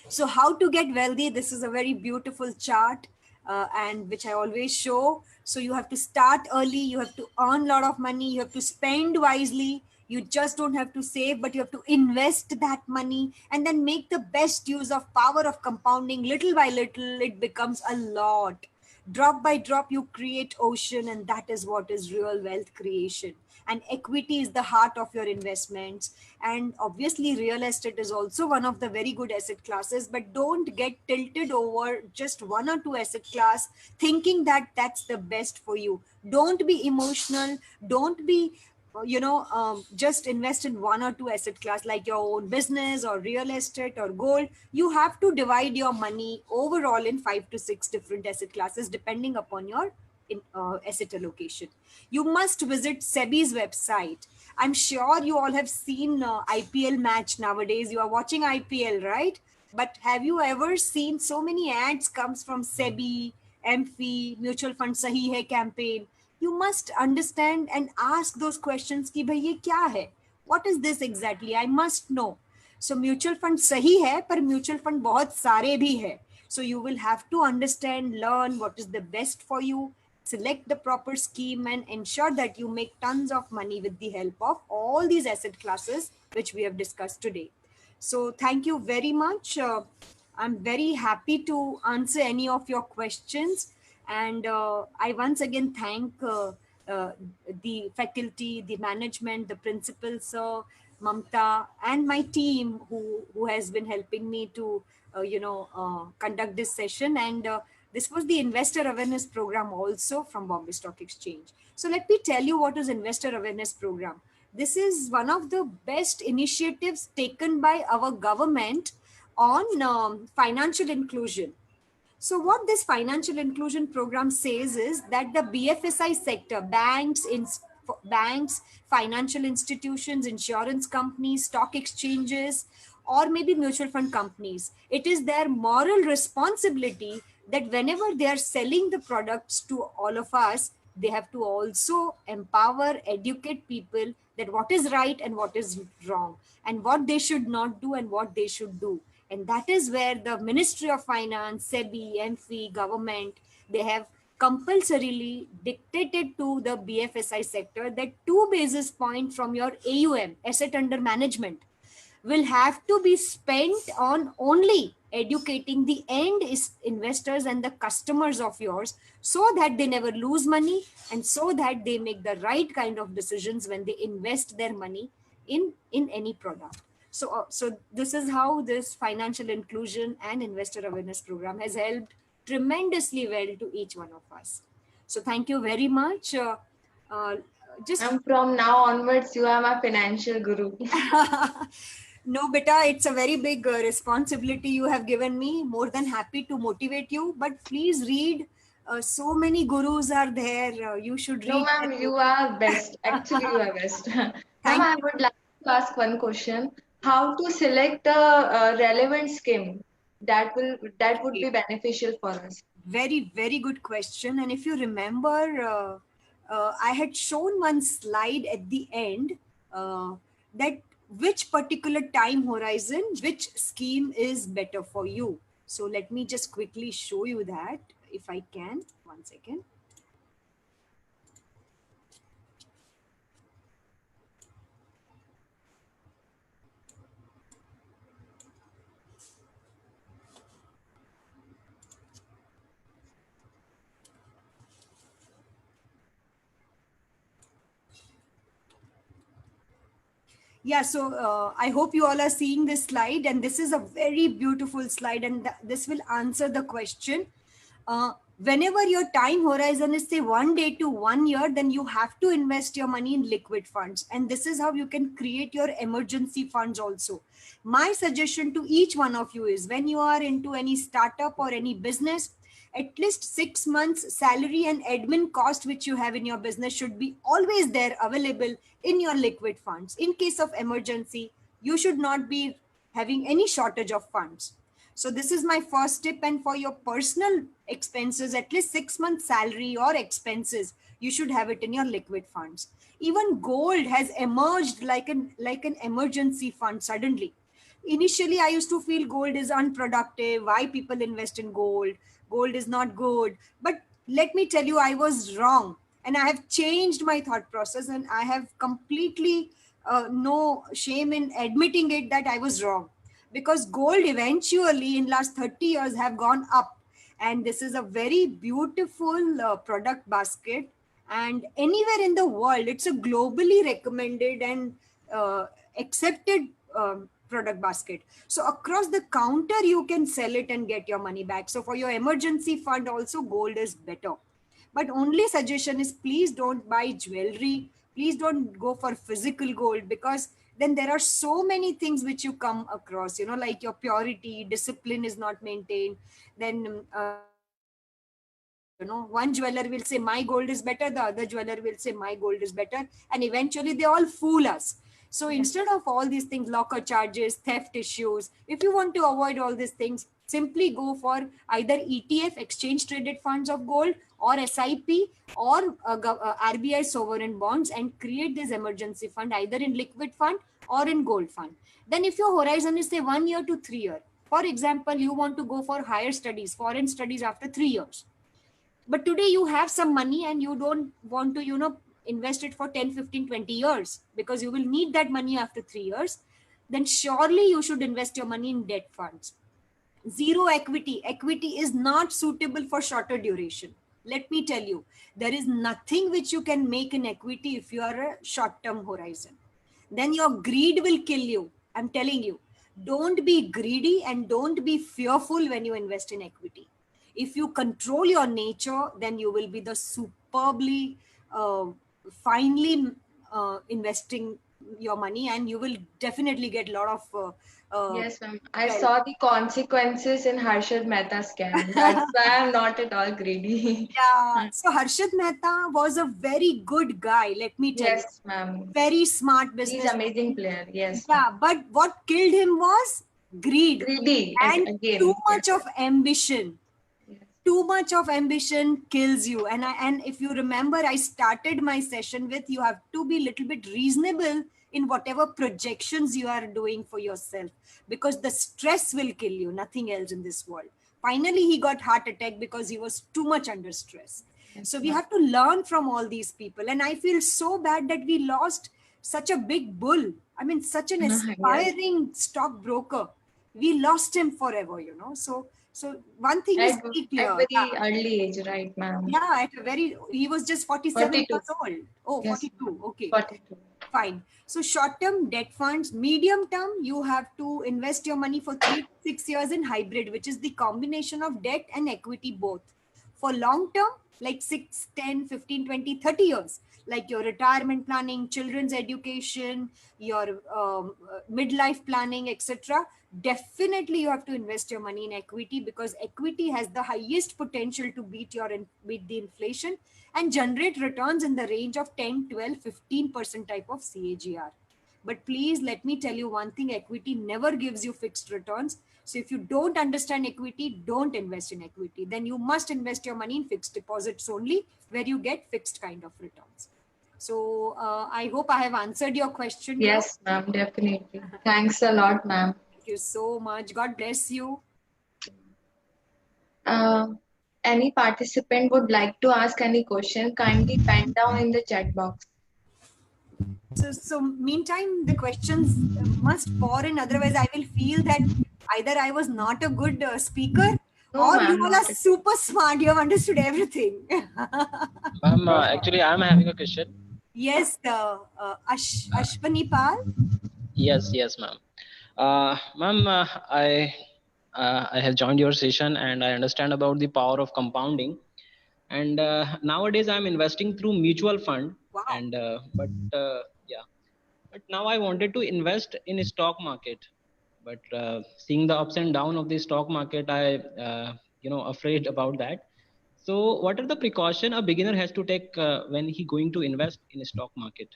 So how to get wealthy? This is a very beautiful chart, and which I always show. So you have to start early. You have to earn a lot of money. You have to spend wisely. You just don't have to save, but you have to invest that money and then make the best use of power of compounding. Little by little, it becomes a lot. Drop by drop, you create ocean, and that is what is real wealth creation. And equity is the heart of your investments. And obviously, real estate is also one of the very good asset classes, but don't get tilted over just one or two asset class thinking that that's the best for you. Don't be emotional. Don't be just invest in one or two asset class like your own business or real estate or gold. You have to divide your money overall in 5 to 6 different asset classes depending upon your asset allocation. You must visit SEBI's website. I'm sure you all have seen IPL match nowadays. You are watching IPL, right? But have you ever seen so many ads comes from SEBI, MFI, Mutual Fund Sahi Hai campaign? You must understand and ask those questions कि भाई ये क्या है? What is this exactly? I must know. So mutual fund सही है, पर mutual fund बहुत सारे भी है. So you will have to understand, learn what is the best for you, select the proper scheme, and ensure that you make tons of money with the help of all these asset classes which we have discussed today. So thank you very much. I'm very happy to answer any of your questions. And I once again thank the faculty, the management, the principal, sir, Mamta, and my team who has been helping me to, conduct this session. And this was the investor awareness program also from Bombay Stock Exchange. So let me tell you what is investor awareness program. This is one of the best initiatives taken by our government on financial inclusion. So what this financial inclusion program says is that the BFSI sector, banks, financial institutions, insurance companies, stock exchanges, or maybe mutual fund companies, it is their moral responsibility that whenever they are selling the products to all of us, they have to also empower, educate people that what is right and what is wrong, and what they should not do and what they should do. And that is where the Ministry of Finance, SEBI, MFI, government, they have compulsorily dictated to the BFSI sector that 2 basis points from your AUM, asset under management, will have to be spent on only educating the end investors and the customers of yours, so that they never lose money and so that they make the right kind of decisions when they invest their money in any product. So this is how this financial inclusion and investor awareness program has helped tremendously well to each one of us. So thank you very much. From now onwards, you are my financial guru. No, beta, it's a very big responsibility you have given me. More than happy to motivate you, but please read. So many gurus are there. You should read. No, ma'am, you are best. Actually, you are best. Ma'am, I would like to ask one question. How to select a relevant scheme that would be beneficial for us? Very, very good question. And if you remember, I had shown one slide at the end that which particular time horizon, which scheme is better for you. So let me just quickly show you that if I can. 1 second. Yeah, so I hope you all are seeing this slide, and this is a very beautiful slide, and this will answer the question. Whenever your time horizon is say 1 day to 1 year, then you have to invest your money in liquid funds. And this is how you can create your emergency funds also. My suggestion to each one of you is, when you are into any startup or any business, at least 6 months salary and admin cost which you have in your business should be always there available in your liquid funds. In case of emergency, you should not be having any shortage of funds. So this is my first tip. And for your personal expenses, at least 6 months salary or expenses, you should have it in your liquid funds. Even gold has emerged like an emergency fund suddenly. Initially, I used to feel gold is unproductive. Why people invest in gold? Gold is not good. But let me tell you, I was wrong. And I have changed my thought process, and I have completely no shame in admitting it that I was wrong, because gold eventually in last 30 years have gone up. And this is a very beautiful product basket, and anywhere in the world it's a globally recommended and accepted product basket. So across the counter you can sell it and get your money back. So for your emergency fund also, gold is better. But only suggestion is, please don't buy jewelry. Please don't go for physical gold, because then there are so many things which you come across, like your purity, discipline is not maintained. Then, one jeweler will say my gold is better, the other jeweler will say my gold is better, and eventually they all fool us. So instead of all these things, locker charges, theft issues, if you want to avoid all these things, simply go for either ETF, exchange traded funds of gold, or SIP, or RBI sovereign bonds, and create this emergency fund either in liquid fund or in gold fund. Then if your horizon is say 1 year to 3 year, for example, you want to go for higher studies, foreign studies after 3 years, but today you have some money and you don't want to invest it for 10, 15, 20 years, because you will need that money after 3 years, then surely you should invest your money in debt funds. Zero equity is not suitable for shorter duration. Let me tell you, there is nothing which you can make in equity if you are a short term horizon. Then your greed will kill you. I'm telling you, don't be greedy and don't be fearful when you invest in equity. If you control your nature, then you will be the superbly finely investing your money, and you will definitely get a lot of Yes, ma'am. I saw the consequences in Harshad Mehta scam. That's why I'm not at all greedy. Yeah. So Harshad Mehta was a very good guy, let me tell you. Yes, ma'am. Very smart He's business. amazing player. Yes, ma'am. Yeah, but what killed him was greed Greedy and again. too much of ambition. Yes. Too much of ambition kills you. And if you remember, I started my session with, you have to be a little bit reasonable in whatever projections you are doing for yourself, because the stress will kill you, nothing else in this world. Finally he got heart attack because he was too much under stress. Yes, So we ma'am. have to learn from all these people, and I feel so bad that we lost such a big bull. I mean, such an Yes. aspiring stockbroker. We lost him forever, so one thing is At very clear. very early age, right, ma'am? Yeah, he was just 47 42. years old. Oh, Yes, 42. Okay, 42. fine. So short-term debt funds, medium term, you have to invest your money for 3 to 6 years in hybrid, which is the combination of debt and equity both. For long term, like 6, 10, 15, 20, 30 years, like your retirement planning, children's education, your midlife planning, etc. Definitely you have to invest your money in equity, because equity has the highest potential to beat the inflation and generate returns in the range of 10, 12, 15% type of CAGR. But please let me tell you one thing, equity never gives you fixed returns. So if you don't understand equity, don't invest in equity. Then you must invest your money in fixed deposits only, where you get fixed kind of returns. So I hope I have answered your question, dear. Yes, ma'am, definitely. Thanks a lot, ma'am. Thank you so much. God bless you. Uh, any participant would like to ask any question, kindly pen down in the chat box. So meantime, the questions must pour in. Otherwise, I will feel that either I was not a good speaker, No, or you ma'am, all are not at super smart. You have understood everything. Actually, I'm having a question. Yes, Ashwani Pal. Yes, ma'am. Ma'am, I I have joined your session and I understand about the power of compounding. And nowadays I'm investing through mutual fund. Wow. And yeah, but now I wanted to invest in stock market. But seeing the ups and downs of the stock market, I afraid about that. So what are the precaution a beginner has to take when he going to invest in a stock market?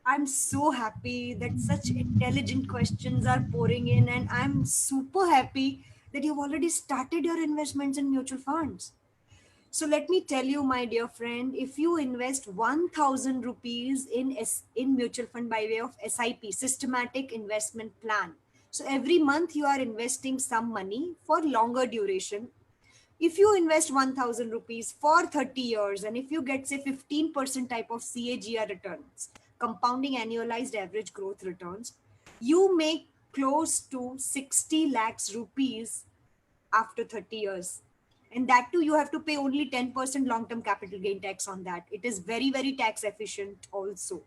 I'm so happy that such intelligent questions are pouring in, and I'm super happy that you've already started your investments in mutual funds. So let me tell you, my dear friend, if you invest 1,000 rupees in mutual fund by way of SIP, systematic investment plan. So every month you are investing some money for longer duration. If you invest 1,000 rupees for 30 years, and if you get say 15% type of CAGR returns, compounding annualized average growth returns, you make close to 60 lakhs rupees after 30 years. And that too, you have to pay only 10% long-term capital gain tax on that. It is very, very tax efficient also.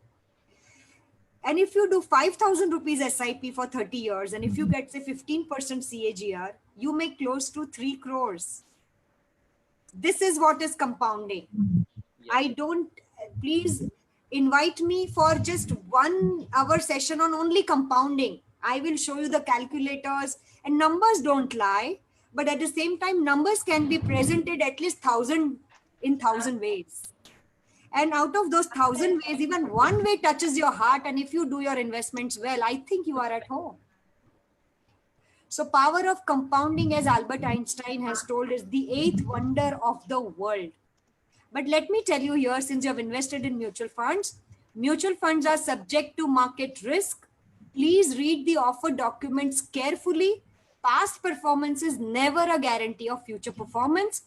And if you do 5,000 rupees SIP for 30 years, and if you get say 15% CAGR, you make close to 3 crores. This is what is compounding. I don't, please invite me for just 1 hour session on only compounding. I will show you the calculators, and numbers don't lie, but at the same time, numbers can be presented at least 1,000 ways. And out of those 1,000 ways, even one way touches your heart. And if you do your investments well, I think you are at home. So power of compounding, as Albert Einstein has told, is the 8th wonder of the world. But let me tell you here, since you have invested in mutual funds are subject to market risk. Please read the offer documents carefully. Past performance is never a guarantee of future performance.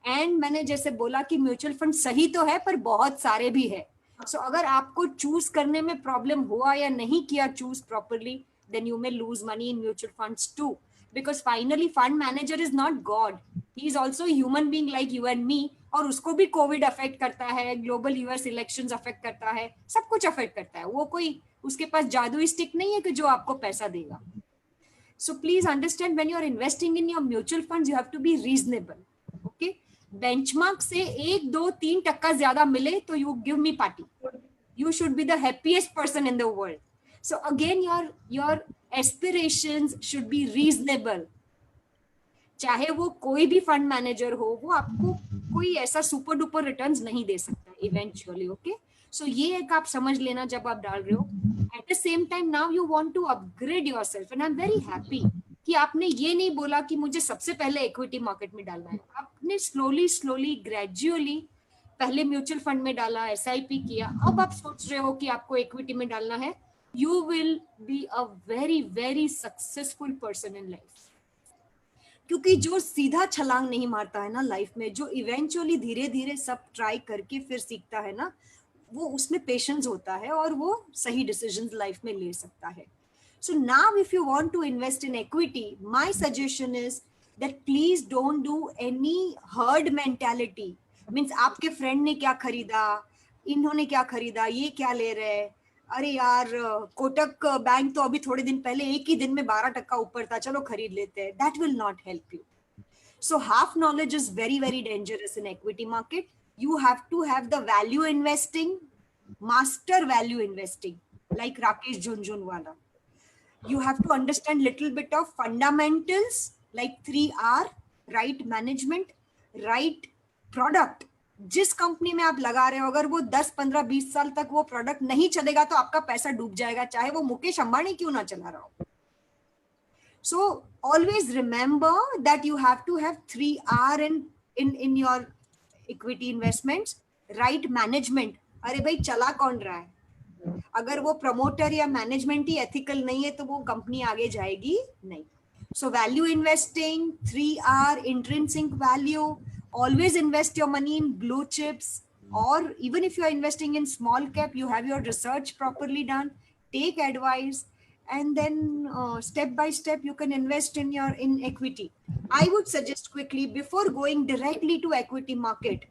And मैंने जैसे बोला कि mutual fund सही तो है पर बहुत सारे भी है. So अगर आपको चूज करने में प्रॉब्लम हुआ या नहीं किया choose properly, then you may lose money in mutual funds too. Because finally fund manager is not God. He is also a human being like you and me. और उसको भी कोविड अफेक्ट करता है, global US elections affect करता है, सब कुछ affect करता है. वो कोई उसके पास जादुई स्टिक नहीं है कि जो आपको पैसा देगा. So please understand, when you are investing in your mutual funds, you have to be reasonable. Okay? Benchmark से 1-2-3% ज्यादा मिले तो you give me party. You should be the happiest person in the world. So again, your aspirations should be reasonable. चाहे वो कोई भी fund manager हो, वो आपको कोई ऐसा सुपर डुपर रिटर्न्स नहीं दे सकता इवेंचुअली. ओके, सो ये एक आप समझ लेना जब आप डाल रहे हो. At the same time now you want to upgrade yourself, and I am very happy कि आपने ये नहीं बोला कि मुझे सबसे पहले इक्विटी मार्केट में डालना है. आपने स्लोली ग्रेजुअली पहले म्यूचुअल फंड में डाला, एसआईपी किया, अब आप सोच रहे हो कि आपको इक्विटी में डालना है. You will be a very successful person in life. क्योंकि जो सीधा छलांग नहीं मारता है ना लाइफ में, जो इवेंचुअली धीरे धीरे सब ट्राई करके फिर सीखता है ना, वो उसमें पेशेंस होता है और वो सही डिसीजंस लाइफ में ले सकता है. So now if you want to invest in equity, my suggestion is that please don't do any herd mentality. Means आपके फ्रेंड ने क्या खरीदा, इन्होंने क्या खरीदा, ये क्या ले रहे, अरे यार कोटक बैंक तो अभी थोड़े दिन पहले एक ही दिन में 12% ऊपर था, चलो खरीद लेते हैं. That will not help you. So half knowledge is very dangerous in equity market. You have to have the value investing, master value investing, like Rakesh Junjunwala. You have to understand little bit of fundamentals like 3R, right management, right product. जिस company में आप लगा रहे हो, अगर वो 10, 15, 20 साल तक वो प्रोडक्ट नहीं चलेगा तो आपका पैसा डूब जाएगा, चाहे वो मुकेश अंबानी क्यों ना चला रहा हो. So always remember that you have to have 3R in your equity investments. Right management. अरे भाई चला कौन रहा है? अगर वो प्रमोटर या मैनेजमेंट ही एथिकल नहीं है तो वो कंपनी आगे जाएगी नहीं. So value investing, 3R, intrinsic value. Always invest your money in blue chips, और even if you are investing in small cap, you have your research properly done, take advice, and then step by step you can invest in equity. I would suggest quickly, before going directly to equity market,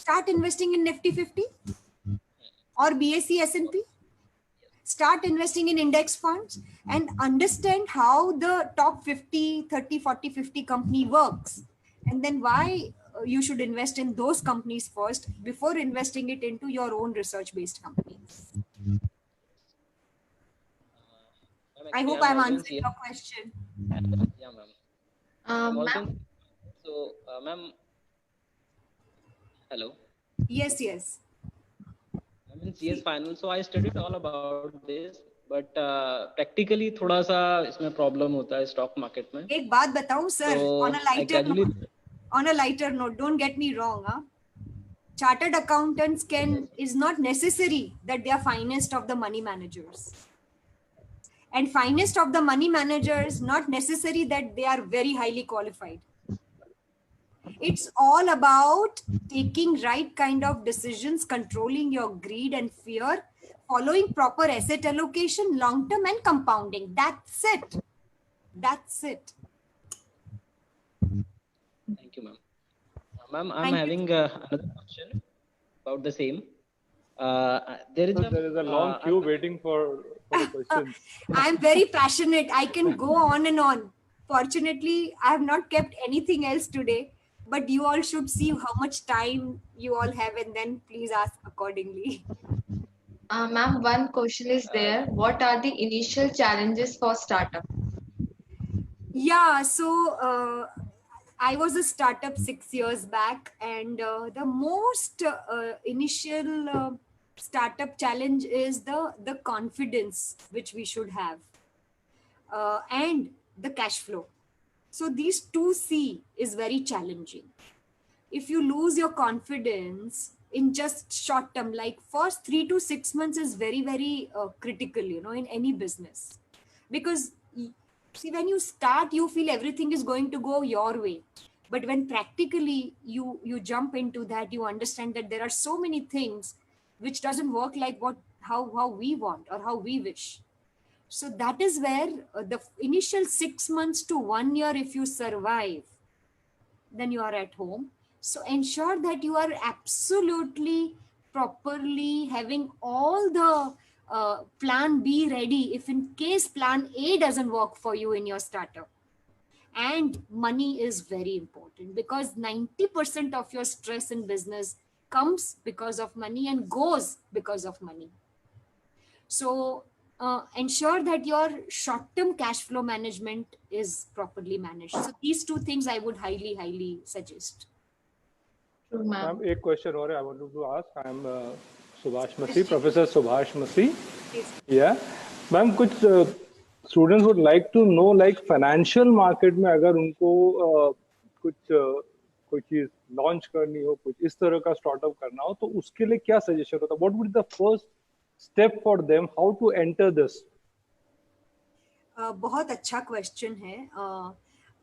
start investing in Nifty 50 or BSE S&P. start investing in index funds and understand how the top 50, 30, 40, 50 company works. And then why you should invest in those companies first before investing it into your own research-based companies. I hope I'm answering your question. Yeah, ma'am. I'm Ma'am, also so, ma'am. Hello. Yes, yes. I'm in CS final, so I studied all about this, but practically थोड़ा सा इसमें problem होता है stock market में. एक बात बताऊं sir, So I gradually. on a lighter note, don't get me wrong, huh? Chartered accountants is not necessary that they are finest of the money managers. And finest of the money managers, not necessary that they are very highly qualified. It's all about taking right kind of decisions, controlling your greed and fear, following proper asset allocation, long-term and compounding. That's it. That's it. Thank you, ma'am. Ma'am, I'm Thank you. having another question about the same. There is a long queue waiting for the questions. I'm very passionate. I can go on and on. Fortunately, I have not kept anything else today, but you all should see how much time you all have and then please ask accordingly. ma'am, one question is there. What are the initial challenges for startup? Yeah, so I was a startup 6 years back, and the most initial startup challenge is the confidence which we should have and the cash flow. So these two C is very challenging. If you lose your confidence in just short term, like first 3 to 6 months is very, very critical, in any business. Because see, when you start, you feel everything is going to go your way. But when practically you jump into that, you understand that there are so many things which doesn't work like how we want or how we wish. So that is where the initial 6 months to 1 year, if you survive, then you are at home. So ensure that you are absolutely properly having all the plan B ready if in case plan A doesn't work for you in your startup. And money is very important because 90% of your stress in business comes because of money and goes because of money. So ensure that your short-term cash flow management is properly managed. So these two things I would highly, highly suggest. True, ma'am. Ma'am, एक question और I wanted to ask. I'm Subhash Masi, Professor Subhash Masi. Yeah, ma'am, कुछ students would like to know like financial market में अगर उनको कुछ कोई चीज launch करनी हो, कुछ इस तरह का startup करना हो, तो उसके लिए क्या suggestion होता? What would be the first step for them? How to enter this? बहुत अच्छा क्वेश्चन है.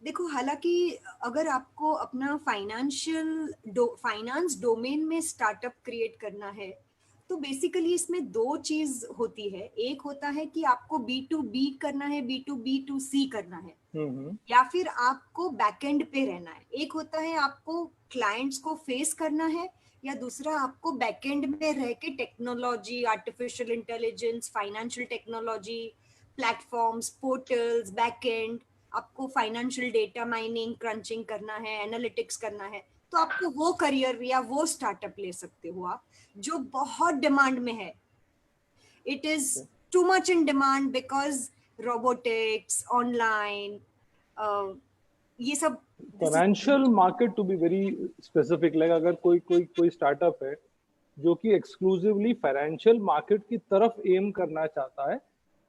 देखो, हालांकि अगर आपको अपना फाइनेंस डोमेन में स्टार्टअप क्रिएट करना है तो बेसिकली इसमें दो चीज होती है. एक होता है कि आपको B2B करना है, B2B2C करना है, या फिर आपको बैकएंड पे रहना है. एक होता है आपको क्लाइंट्स को फेस करना है, या दूसरा आपको बैकएंड में रह के technology, artificial intelligence, financial technology, platforms, portals, backend, आपको फाइनेंशियल डेटा माइनिंग, क्रंचिंग करना है, एनालिटिक्स करना है. तो आपको वो करियर या वो स्टार्टअप ले सकते हो आप जो बहुत डिमांड में है. It is too much in demand because robotics, online, ये सब. Financial market to be very specific, like अगर कोई स्टार्टअप है जो कि एक्सक्लूसिवली फाइनेंशियल मार्केट की तरफ एम करना चाहता है,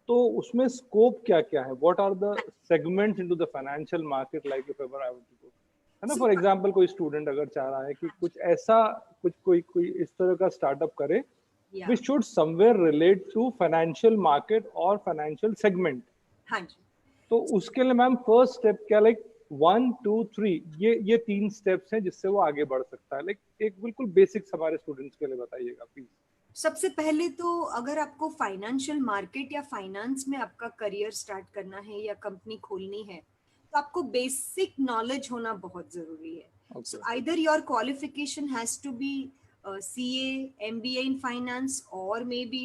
तो उसमें स्कोप क्या क्या है? What are the segments into the financial market? Like if ever I want to go, है ना, फॉर एग्जांपल कोई स्टूडेंट अगर चाह रहा है कि कुछ ऐसा कोई इस तरह का स्टार्टअप करे which should somewhere relate to financial market or financial segment. हाँ जी. तो उसके लिए मैम फर्स्ट स्टेप क्या, लाइक 1 2 3 ये 3 स्टेप्स हैं जिससे वो आगे बढ़ सकता है? लाइक एक बिल्कुल बेसिक्स हमारे स्टूडेंट्स के लिए बताइएगा प्लीज. सबसे पहले तो अगर आपको फाइनेंशियल मार्केट या फाइनेंस में आपका करियर स्टार्ट करना है या कंपनी खोलनी है तो आपको बेसिक नॉलेज होना बहुत जरूरी है. So either your qualification has to be CA, MBA in finance, or maybe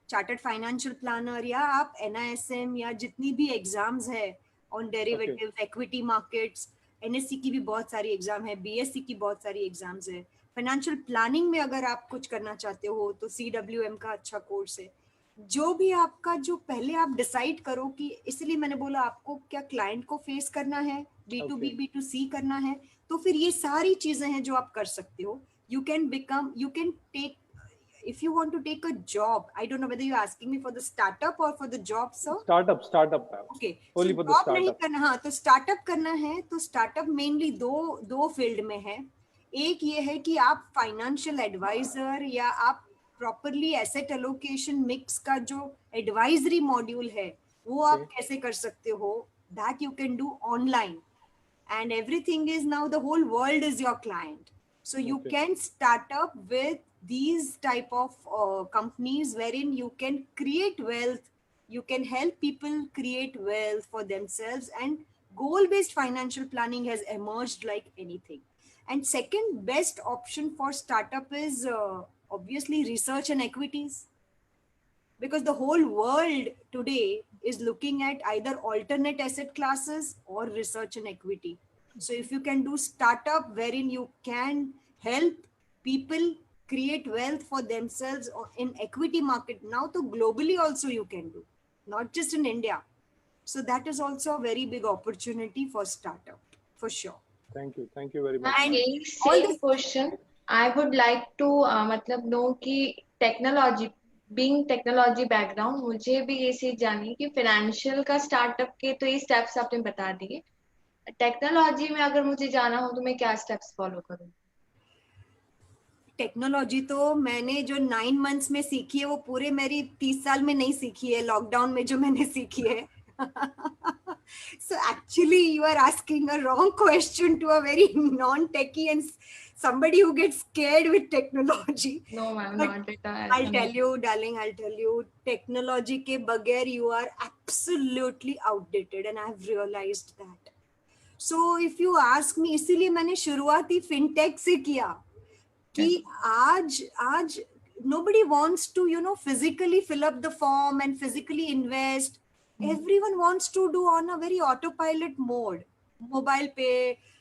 chartered financial planner, या आप NISM या जितनी भी एग्जाम्स है on derivative, equity markets, NSE की भी बहुत सारी एग्जाम है, BSc की बहुत सारी एग्जाम्स है। फाइनेंशियल प्लानिंग में अगर आप कुछ करना चाहते हो तो CWM का अच्छा कोर्स है। जो भी आपका, जो पहले आप डिसाइड करो कि, इसलिए मैंने बोला आपको क्या क्लाइंट को फेस करना है, B2B B2C करना है, तो फिर ये सारी चीजें हैं जो आप कर सकते हो। You can take, if you want to take a job, I don't know whether you're asking me for the startup or for the job, sir. Startup ma'am. Okay, Only so for the job नहीं startup. करना, हाँ, तो startup करना है तो startup mainly दो field में है। एक ये है कि आप फाइनेंशियल एडवाइजर या आप प्रॉपरली एसेट एलोकेशन मिक्स का जो एडवाइजरी मॉड्यूल है वो आप कैसे कर सकते हो, that you can do online, and everything is now, the whole world is your client, so you can start up with these type of companies wherein you can create wealth, you can help people create wealth for themselves, and goal based financial planning has emerged like anything. And second best option for startup is obviously research and equities, because the whole world today is looking at either alternate asset classes or research and equity. So if you can do startup wherein you can help people create wealth for themselves in equity market, now to globally also you can do, not just in India. So that is also a very big opportunity for startup, for sure. Thank you very much. And all same this, question, I would like to मतलब know कि technology, being technology background, मुझे भी ये चीज जाननी है कि financial का स्टार्टअप के तो ये स्टेप्स आपने बता दिए, टेक्नोलॉजी में अगर मुझे जाना हो तो मैं क्या स्टेप्स फॉलो करूँ? टेक्नोलॉजी तो मैंने जो 9 months में सीखी है वो पूरे मेरी 30 साल में नहीं सीखी है, लॉकडाउन में जो मैंने सीखी है। So actually you are asking a wrong question to a very non-techie and somebody who gets scared with technology. No ma'am, But not at all. I'll tell you, darling, I'll tell you, technology के बगैर you are absolutely outdated, and I've realized that. So if you ask me, इसीलिए मैंने शुरुआत ही fintech से किया कि आज nobody wants to, you know, physically fill up the form and physically invest. Everyone wants to do on a very autopilot mode, mobile पे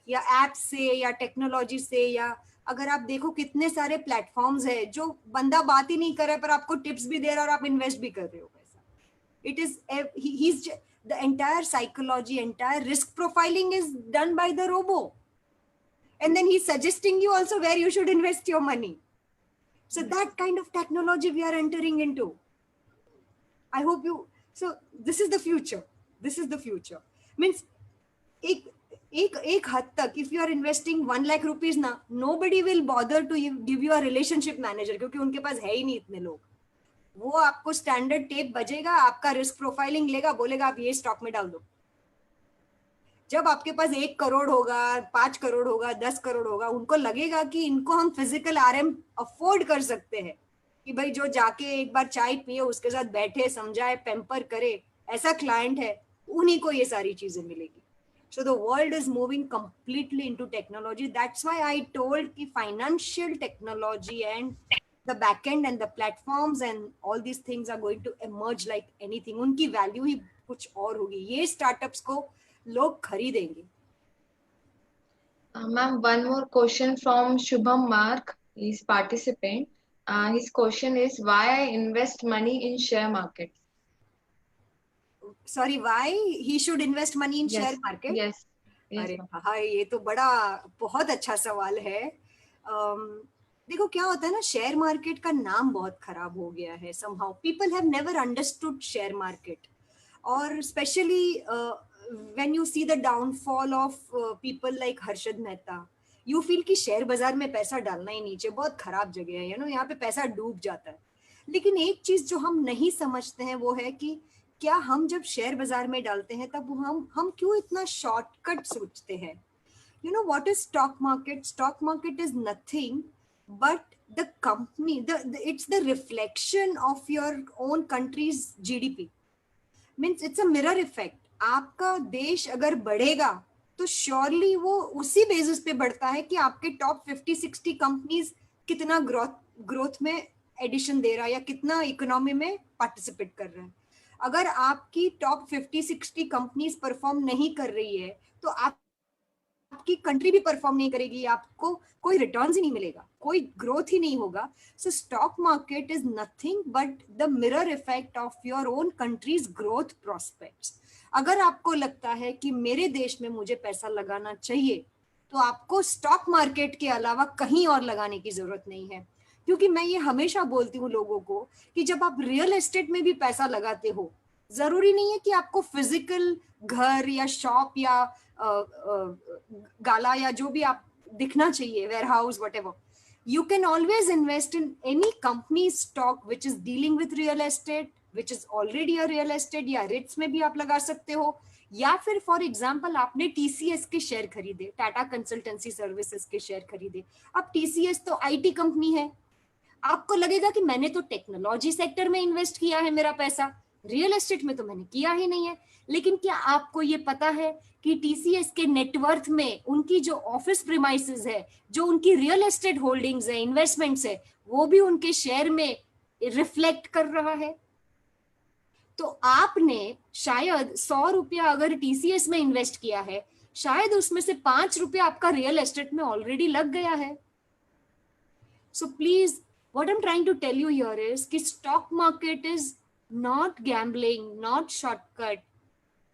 या app से या टेक्नोलॉजी से, या अगर आप देखो कितने सारे प्लेटफॉर्म्स है जो बंदा बात ही नहीं कर रहा है पर आपको टिप्स भी दे रहा है और आप इन्वेस्ट भी कर रहे हो पैसा. It is he's the entire psychology, entire risk profiling is done by the robo, and then he's suggesting you also where you should invest your money. So that kind of technology we are entering into. I hope you, so this is the future. This is the future. Means एक हद तक if you are investing 1 lakh rupees ना, nobody will bother to give you a relationship manager, क्योंकि उनके पास है ही नहीं इतने लोग. वो आपको स्टैंडर्ड टेप बजेगा, आपका रिस्क प्रोफाइलिंग लेगा, बोलेगा आप ये स्टॉक में डाल दो. जब आपके पास 1 करोड़ होगा, 5 करोड़ होगा, 10 करोड़ होगा, उनको लगेगा कि इनको हम फिजिकल RM अफोर्ड कर सकते हैं, कि भाई जो जाके एक बार चाय पिए, उसके साथ बैठे, समझाए, पैम्पर करे, ऐसा क्लाइंट है, उन्हीं को ये सारी चीजें मिलेगी. So the world is moving completely into technology. That's why I told कि financial technology and the backend and the platforms and all these things are going to emerge like anything. उनकी value ही कुछ और होगी. ये startups को लोग खरीदेंगे. Ma'am, one more question from Shubham Mark, he's participant. His question is, why I invest money in share market? Sorry, why he should invest money in share market? Yes. अरे हाँ, ये तो बड़ा बहुत अच्छा सवाल है. देखो क्या होता है ना, शेयर मार्केट का नाम बहुत खराब हो गया है. somehow people have never understood share market, और especially when you see the downfall of people like Harshad Mehta, you feel कि शेयर बाजार में पैसा डालना ही नीचे बहुत खराब जगह है, you know, यहाँ पे पैसा डूब जाता है. लेकिन एक चीज जो हम नहीं समझते हैं वो है कि क्या हम जब शेयर बाजार में डालते हैं तब हम क्यों इतना शॉर्टकट सोचते हैं. You know what is stock market? Stock market is nothing but the company, it's the reflection of your own country's GDP. Means it's a mirror effect. आपका देश अगर बढ़ेगा तो श्योरली वो उसी बेसिस पे बढ़ता है कि आपके टॉप 50-60 कंपनीज कितना ग्रोथ में एडिशन दे रहा है या कितना इकोनॉमी में पार्टिसिपेट कर रहा है। अगर आपकी टॉप 50-60 कंपनीज परफॉर्म नहीं कर रही है तो आपकी कंट्री भी परफॉर्म नहीं करेगी, आपको कोई रिटर्न्स ही नहीं मिलेगा, कोई ग्रोथ ही नहीं होगा। सो stock market is nothing but the mirror effect of your own countries growth prospects. अगर आपको लगता है कि मेरे देश में मुझे पैसा लगाना चाहिए तो आपको स्टॉक मार्केट के अलावा कहीं और लगाने की जरूरत नहीं है। क्योंकि मैं ये हमेशा बोलती हूँ लोगों को कि जब आप रियल एस्टेट में भी पैसा लगाते हो, जरूरी नहीं है कि आपको फिजिकल घर या शॉप या गाला या जो भी आप दिखना चाहिए, warehouse whatever. You can always invest in any company stock which is dealing with real estate, which is already a real estate, या REITs में भी आप लगा सकते हो, या फिर फॉर एग्जाम्पल आपने TCS के शेयर खरीदे, टाटा कंसल्टेंसी सर्विसेज के शेयर खरीदे। अब TCS तो IT कंपनी है, आपको लगेगा कि मैंने तो टेक्नोलॉजी सेक्टर में इन्वेस्ट किया है मेरा पैसा, रियल एस्टेट में तो मैंने किया ही नहीं है। लेकिन क्या आपको ये पता है कि TCS के नेटवर्थ में उनकी जो ऑफिस प्रीमाइसेस है, जो उनकी रियल एस्टेट होल्डिंग्स है, इन्वेस्टमेंट्स है, वो भी उनके शेयर में रिफ्लेक्ट कर रहा है। तो आपने शायद 100 रुपया अगर TCS में इन्वेस्ट किया है, शायद उसमें से 5 रुपया आपका रियल एस्टेट में ऑलरेडी लग गया है। So please, what I'm trying to tell you here is कि stock market is not gambling, not shortcut,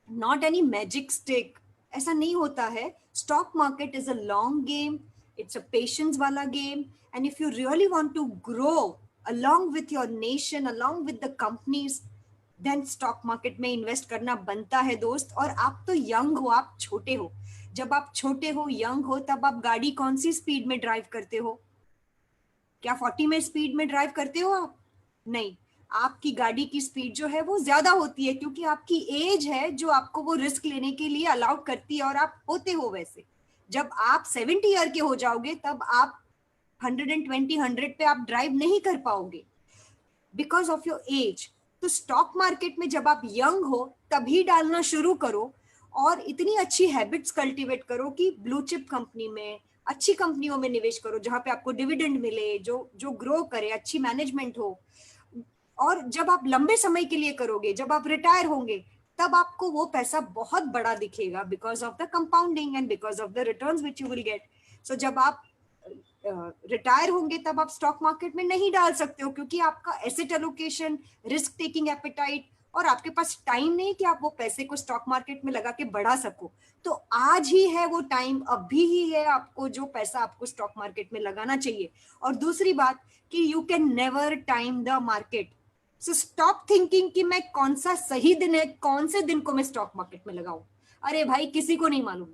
not any magic stick. ऐसा नहीं होता है। Stock market is a long game. It's a patience वाला game. And if you really want to grow along with your nation, along with the companies, then stock market में invest करना बनता है दोस्त। और आप तो young हो, आप छोटे हो। जब आप छोटे हो, young हो, तब आप गाड़ी कौन सी स्पीड में ड्राइव करते हो? क्या 40 में स्पीड में ड्राइव करते हो आप? नहीं, आपकी गाड़ी की स्पीड जो है वो ज्यादा होती है क्योंकि आपकी एज है जो आपको वो रिस्क लेने के लिए अलाउ करती है और आप होते हो वैसे। जब आप 70 ईयर के हो जाओगे तब आप 120, 100 पे आप ड्राइव नहीं कर पाओगे बिकॉज ऑफ योर एज। तो स्टॉक मार्केट में जब आप यंग हो तभी डालना शुरू करो और इतनी अच्छी हैबिट्स कल्टीवेट करो कि ब्लू चिप कंपनी में, अच्छी कंपनियों में निवेश करो जहां पे आपको डिविडेंड मिले, जो ग्रो करे, अच्छी मैनेजमेंट हो। और जब आप लंबे समय के लिए करोगे, जब आप रिटायर होंगे, तब आपको वो पैसा बहुत बड़ा दिखेगा because of the compounding and because of the returns which you will get. So जब आप रिटायर होंगे तब आप स्टॉक मार्केट में नहीं डाल सकते हो क्योंकि आपका asset allocation, risk taking appetite और आपके पास टाइम नहीं कि आप वो पैसे को स्टॉक मार्केट में लगा के बढ़ा सको। तो आज ही है वो टाइम, अभी ही है आपको जो पैसा आपको स्टॉक मार्केट में लगाना चाहिए। और दूसरी बात कि you can never time the market. So stop thinking कि मैं कौन सा सही दिन है, कौन से दिन को मैं स्टॉक मार्केट में लगाऊं। अरे भाई, किसी को नहीं मालूम,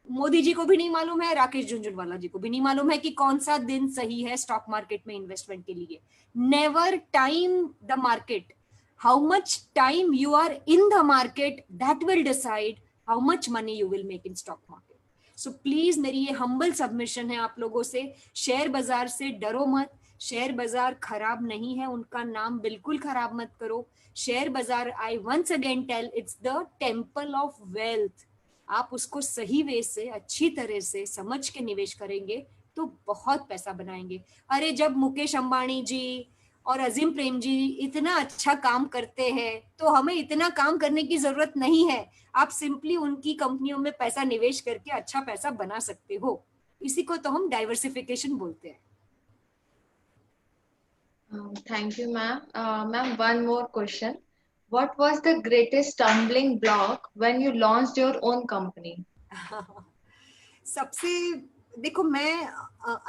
मोदी जी को भी नहीं मालूम है, राकेश झुनझुनवाला जी को भी नहीं मालूम है कि कौन सा दिन सही है स्टॉक मार्केट में इन्वेस्टमेंट के लिए। Never time the market. How much time you are in the market, that will decide how much money you will make in stock market. So please, मेरी ये humble submission है आप लोगों से, share बाजार से डरो मत। शेयर बाजार खराब नहीं है, उनका नाम बिल्कुल खराब मत करो। शेयर बाजार, I once again tell, it's the temple of wealth. आप उसको सही वे से, अच्छी तरह से समझ के निवेश करेंगे तो बहुत पैसा बनाएंगे। अरे जब मुकेश अंबानी जी और अजीम प्रेम जी इतना अच्छा काम करते हैं तो हमें इतना काम करने की जरूरत नहीं है। आप सिंपली उनकी कंपनियों में पैसा निवेश करके अच्छा पैसा बना सकते हो। इसी को तो हम डाइवर्सिफिकेशन बोलते हैं। Thank you, ma'am. Ma'am, one more question. What was the greatest stumbling block when you launched your own company? सबसे, देखो, मैं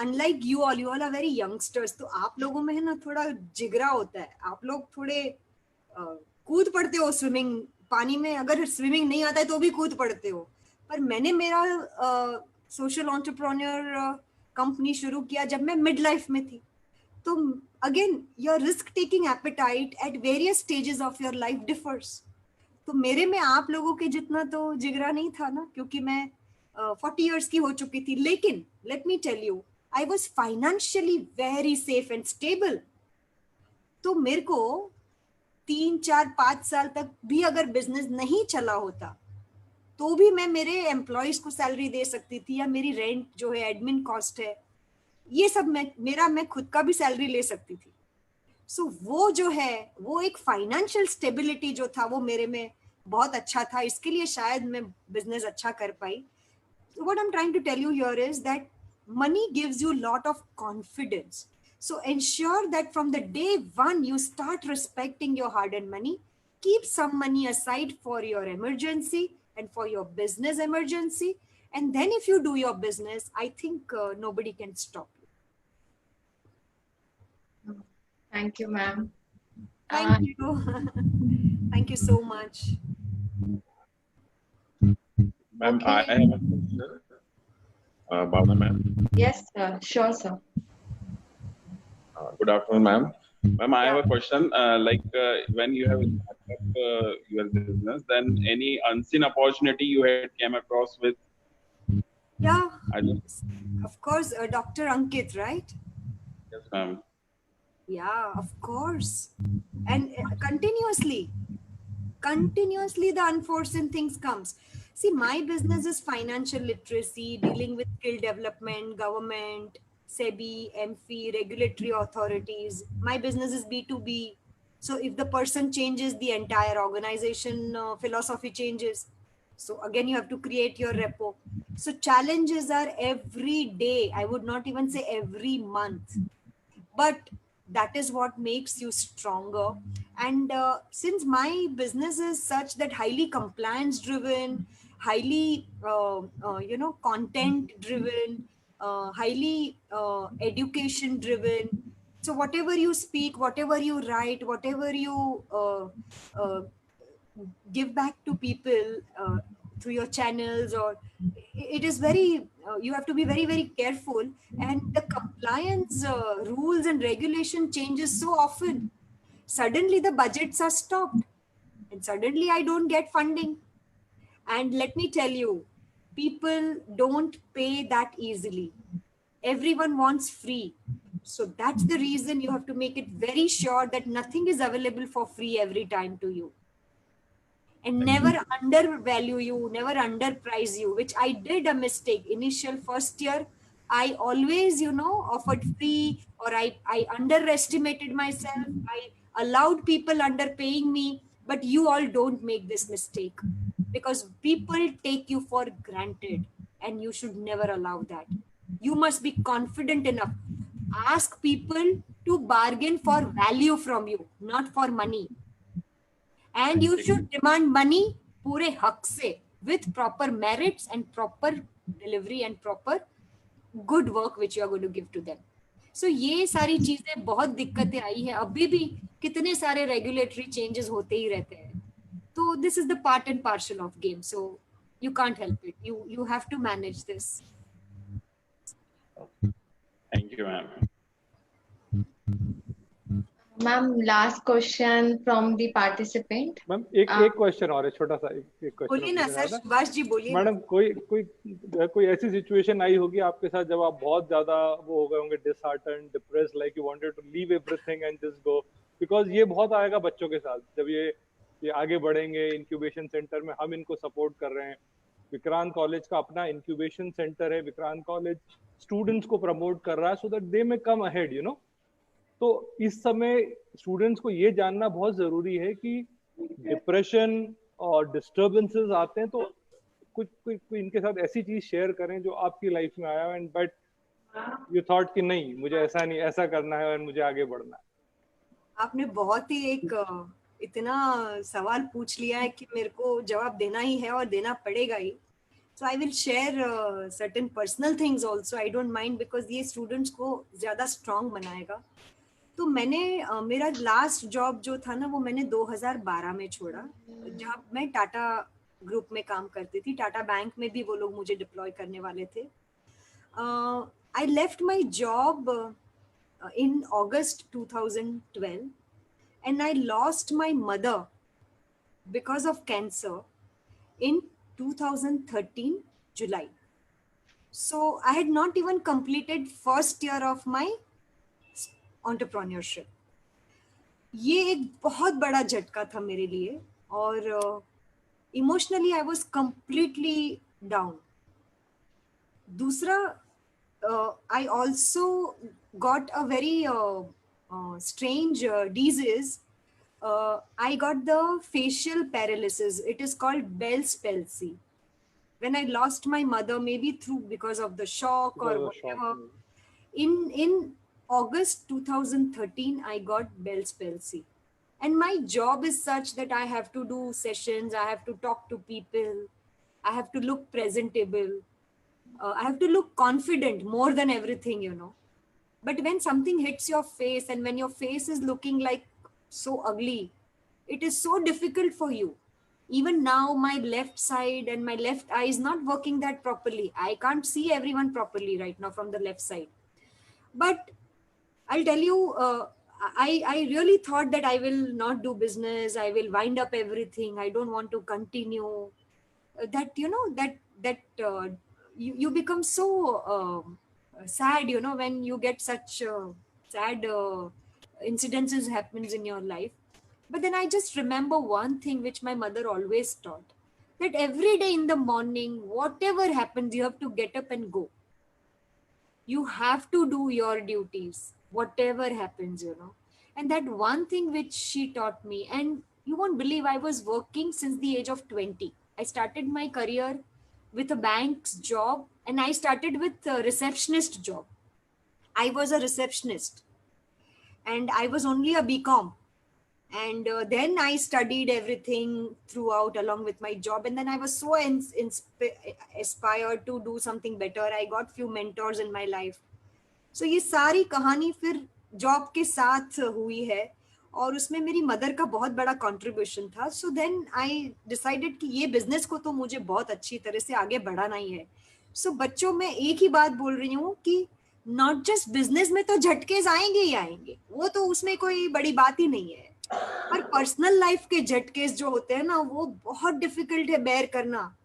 unlike you all are very youngsters, तो आप लोगों में है ना थोड़ा जिगरा होता है, आप लोग थोड़े कूद पड़ते हो स्विमिंग पानी में, अगर स्विमिंग नहीं आता है तो भी कूद पड़ते हो। पर मैंने मेरा सोशल एंटरप्रेन्योर कंपनी शुरू किया जब मैं मिड लाइफ में थी। तो again, your risk taking appetite at various stages of your life differs. तो मेरे में आप लोगों के जितना तो जिगरा नहीं था ना, क्योंकि मैं 40 years की हो चुकी थी। लेकिन let me tell you, I was financially very safe and stable. तो मेरे को 3, 4, 5 साल तक भी अगर बिजनेस नहीं चला होता तो भी मैं मेरे एम्प्लॉयज को सैलरी दे सकती थी, या मेरी रेंट जो है, एडमिन कॉस्ट है, ये सब मैं खुद का भी सैलरी ले सकती थी। सो वो जो है वो एक फाइनेंशियल स्टेबिलिटी जो था वो मेरे में बहुत अच्छा था, इसके लिए शायद मैं बिजनेस अच्छा कर पाई. What I'm trying to tell you here is that money gives you a lot of confidence. So ensure that from the day one you start respecting your hard-earned money. Keep some money aside for your emergency and for your business emergency. And then if you do your business, I think nobody can stop you. Thank you, ma'am. Thank you. Thank you so much. Ma'am, Okay. I have a question. Bhavna ma'am. Yes, sir. Sure, sir. Good afternoon, ma'am. Ma'am, I have Yeah. a question. When you have started up your business, then any unseen opportunity you had came across with? Yeah. I just, Of course, Dr. Ankit, right? yes, ma'am. Yeah, of course. And continuously the unforeseen things comes. See, my business is financial literacy, dealing with skill development, government, SEBI, MFI, regulatory authorities. My business is B2B. So if the person changes, the entire organization philosophy changes. So again, you have to create your repo. So challenges are every day. I would not even say every month, but that is what makes you stronger. And since my business is such that highly compliance driven, highly content driven, highly education driven, so whatever you speak, whatever you write, whatever you uh, give back to people through your channels, or it is very you have to be very very careful. And the compliance rules and regulation changes so often. Suddenly the budgets are stopped and suddenly I don't get funding. And let me tell you, people don't pay that easily. Everyone wants free. So that's the reason you have to make it very sure that nothing is available for free every time to you, and never undervalue you, never underprice you, which I did a mistake. Initial first year, I always, offered free, or I underestimated myself. I allowed people underpaying me, but you all don't make this mistake, because people take you for granted and you should never allow that. You must be confident enough. Ask people to bargain for value from you, not for money. And you should demand money पूरे हक से, with proper merits and proper delivery and proper good work which you are going to give to them. So ये सारी चीजें बहुत दिक्कतें आई हैं, अभी भी कितने सारे regulatory changes होते ही रहते हैं. So this is the part and parcel of game. So you can't help it. You have to manage this. Thank you, ma'am. Ma'am, last question from the participant. Ma'am एक question और है, छोटा सा एक बोलिए ना सर, क्वेश्चन. सुभाष जी बोलिए. Madam, कोई ऐसी सिचुएशन आई होगी आपके साथ जब आप बहुत ज्यादा वो हो गए होंगे, dishearten, depressed, like you wanted to leave everything and just go, because ये बहुत आएगा बच्चों के साथ जब ये आगे बढ़ेंगे. इंक्यूबेशन सेंटर में हम इनको सपोर्ट कर रहे हैं. विक्रांत कॉलेज का अपना इंक्यूबेशन सेंटर है. विक्रांत कॉलेज स्टूडेंट्स को प्रमोट कर रहा है so that they may come ahead, तो इस समय स्टूडेंट्स को ये जानना बहुत जरूरी है कि डिप्रेशन और डिस्टर्बेंसेस आते हैं, तो कोई इनके साथ ऐसी चीज शेयर करें जो आपकी लाइफ में आया एंड बट यू थॉट कि नहीं, मुझे ऐसा नहीं, ऐसा करना है और मुझे आगे बढ़ना है. आपने बहुत ही एक इतना सवाल पूछ लिया है कि मेरे को जवाब देना ही है और देना पड़ेगा ही. So I will share certain personal things also. I don't mind, because ये स्टूडेंट्स को ज्यादा स्ट्रांग बनाएगा. तो मैंने मेरा लास्ट जॉब जो था ना वो मैंने 2012 में छोड़ा, जहाँ मैं टाटा ग्रुप में काम करती थी. टाटा बैंक में भी वो लोग मुझे डिप्लॉय करने वाले थे. I left my job in August 2012, and I lost my mother because of cancer in 2013 July. So I had not even completed first year of my entrepreneurship. ये एक बहुत बड़ा झटका था मेरे लिए, और emotionally I was completely down. दूसरा, I also got a very strange disease, I got the facial paralysis. It is called Bell's palsy. When I lost my mother, maybe because of the shock or Because of shock. whatever, in August 2013, I got Bell's palsy. And my job is such that I have to do sessions, I have to talk to people, I have to look presentable, I have to look confident more than everything, you know. But when something hits your face and when your face is looking like so ugly, it is so difficult for you. Even now, my left side and my left eye is not working that properly. I can't see everyone properly right now from the left side. But I'll tell you, I really thought that I will not do business. I will wind up everything. I don't want to continue. That you know that you become so sad, you know, when you get such sad incidences happens in your life. But then I just remember one thing which my mother always taught, that every day in the morning, whatever happens, you have to get up and go. You have to do your duties whatever happens, you know. And that one thing which she taught me, and you won't believe, I was working since the age of 20. I started my career with a bank's job, and I started with a receptionist job. I was a receptionist and I was only a BCom. And then I studied everything throughout along with my job, and then I was so inspired to do something better. I got few mentors in my life. सो ये सारी कहानी फिर job के साथ हुई है, और उसमें मेरी मदर का बहुत बड़ा कंट्रीब्यूशन था. सो देन आई डिसाइडेड कि ये बिजनेस को तो मुझे बहुत अच्छी तरह से आगे बढ़ाना ही है. सो बच्चों, मैं एक ही बात बोल रही हूँ कि नॉट जस्ट बिजनेस में तो झटके आएंगे ही आएंगे, वो तो उसमें कोई बड़ी बात ही नहीं है. पर पर्सनल लाइफ के झटके जो होते हैं ना, वो बहुत डिफिकल्ट है बेयर करना,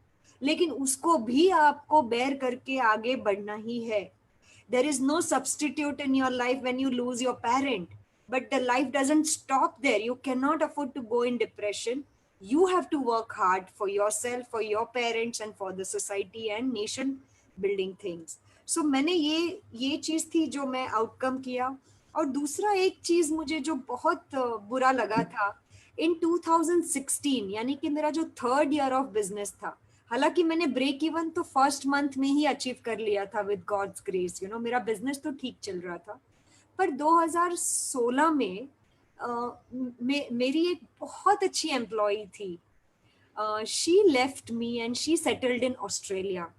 लेकिन उसको भी आपको बेयर करके आगे बढ़ना ही है. There is no substitute in your life when you lose your parent. But the life doesn't stop there. You cannot afford to go in depression. You have to work hard for yourself, for your parents, and for the society and nation building things. So मैंने ये चीज थी जो मैं outcome किया. और दूसरा एक चीज मुझे जो बहुत बुरा लगा था, इन 2016, यानी कि मेरा जो थर्ड ईयर ऑफ बिजनेस था, हालांकि मैंने ब्रेक इवन तो फर्स्ट मंथ में ही अचीव कर लिया था with God's grace, you know, मेरा बिजनेस तो ठीक चल रहा था. पर 2016 में मेरी एक बहुत अच्छी एम्प्लॉई थी. She left me and she settled in Australia.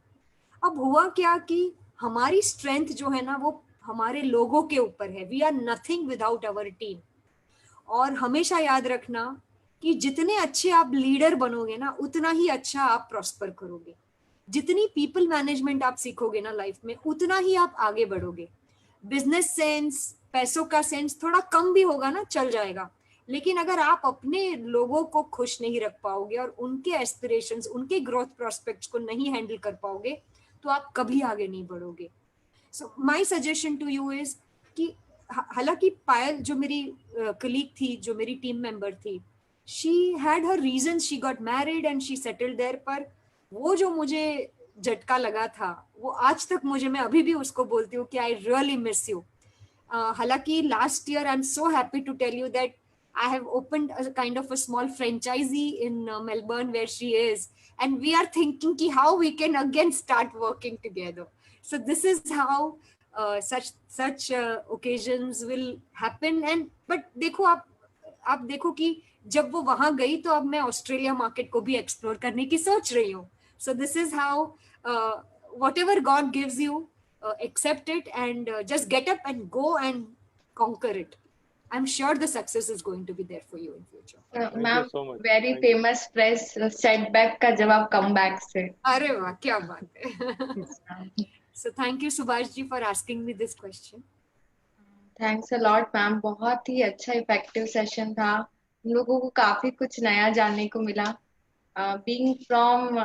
अब हुआ क्या कि हमारी स्ट्रेंथ जो है ना, वो हमारे लोगों के ऊपर है. We are nothing without our team. और हमेशा याद रखना कि जितने अच्छे आप लीडर बनोगे ना, उतना ही अच्छा आप प्रॉस्पर करोगे. जितनी पीपल मैनेजमेंट आप सीखोगे ना लाइफ में, उतना ही आप आगे बढ़ोगे. बिजनेस सेंस, पैसों का सेंस थोड़ा कम भी होगा ना, चल जाएगा. लेकिन अगर आप अपने लोगों को खुश नहीं रख पाओगे और उनके एस्पिरेशंस, उनके ग्रोथ प्रोस्पेक्ट्स को नहीं हैंडल कर पाओगे, तो आप कभी आगे नहीं बढ़ोगे. So my suggestion to you is कि हालांकि पायल जो मेरी कलीग थी, जो मेरी टीम मेंबर थी, she had her reasons, she got married and she settled there. पर वो जो मुझे झटका लगा था, वो आज तक मैं अभी भी उसको बोलती हूँ कि I really miss you. हालांकि last year I'm so happy to tell you that I have opened a kind of a small franchisee in Melbourne where she is, and we are thinking ki how we can again start working together. So this is how such occasions will happen. And but देखो आप देखो कि जब वो वहां गई, तो अब मैं ऑस्ट्रेलिया मार्केट को भी एक्सप्लोर करने की सोच रही हूँ. So this is how whatever God gives you, accept it and just get up and go and conquer it. I'm sure the success is going to be there for you in future. Thank ma'am, you so much. Very Thank you. Famous phrase, setback का जवाब comeback से. अरे वाह, क्या बात है. So thank you Subhash ji for asking me this question. Thanks a lot ma'am, बहुत ही अच्छा इफेक्टिव सेशन था. हम लोगों को काफी कुछ नया जानने को मिला. बीइंग फ्रॉम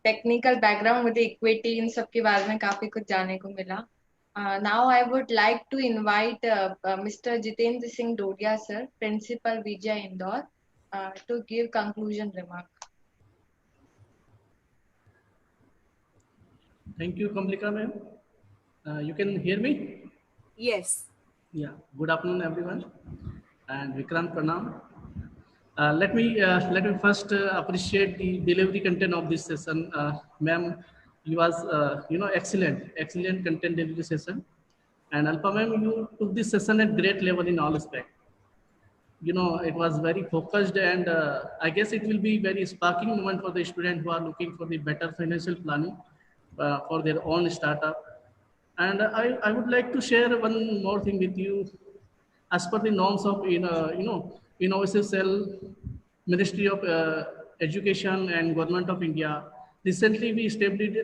टेक्निकल बैकग्राउंड, मुझे इक्विटी इन सब के बारे में काफी कुछ जानने को मिला. Now I would like to invite mister Jitendra Singh Dodiya sir, principal Vijay Indore, to give conclusion remark. Thank you, Kamlika ma'am. You can hear me? Yes. Yeah, good afternoon, everyone, and Vikrant Pranam. Let me first appreciate the delivery content of this session, ma'am. You was excellent content delivery session, and Alpa ma'am, you took this session at great level in all aspects. It was very focused, and I guess it will be very sparking moment for the student who are looking for the better financial planning for their own startup. And I would like to share one more thing with you. As per the norms of Innovative Cell, Ministry of Education and Government of India, recently we established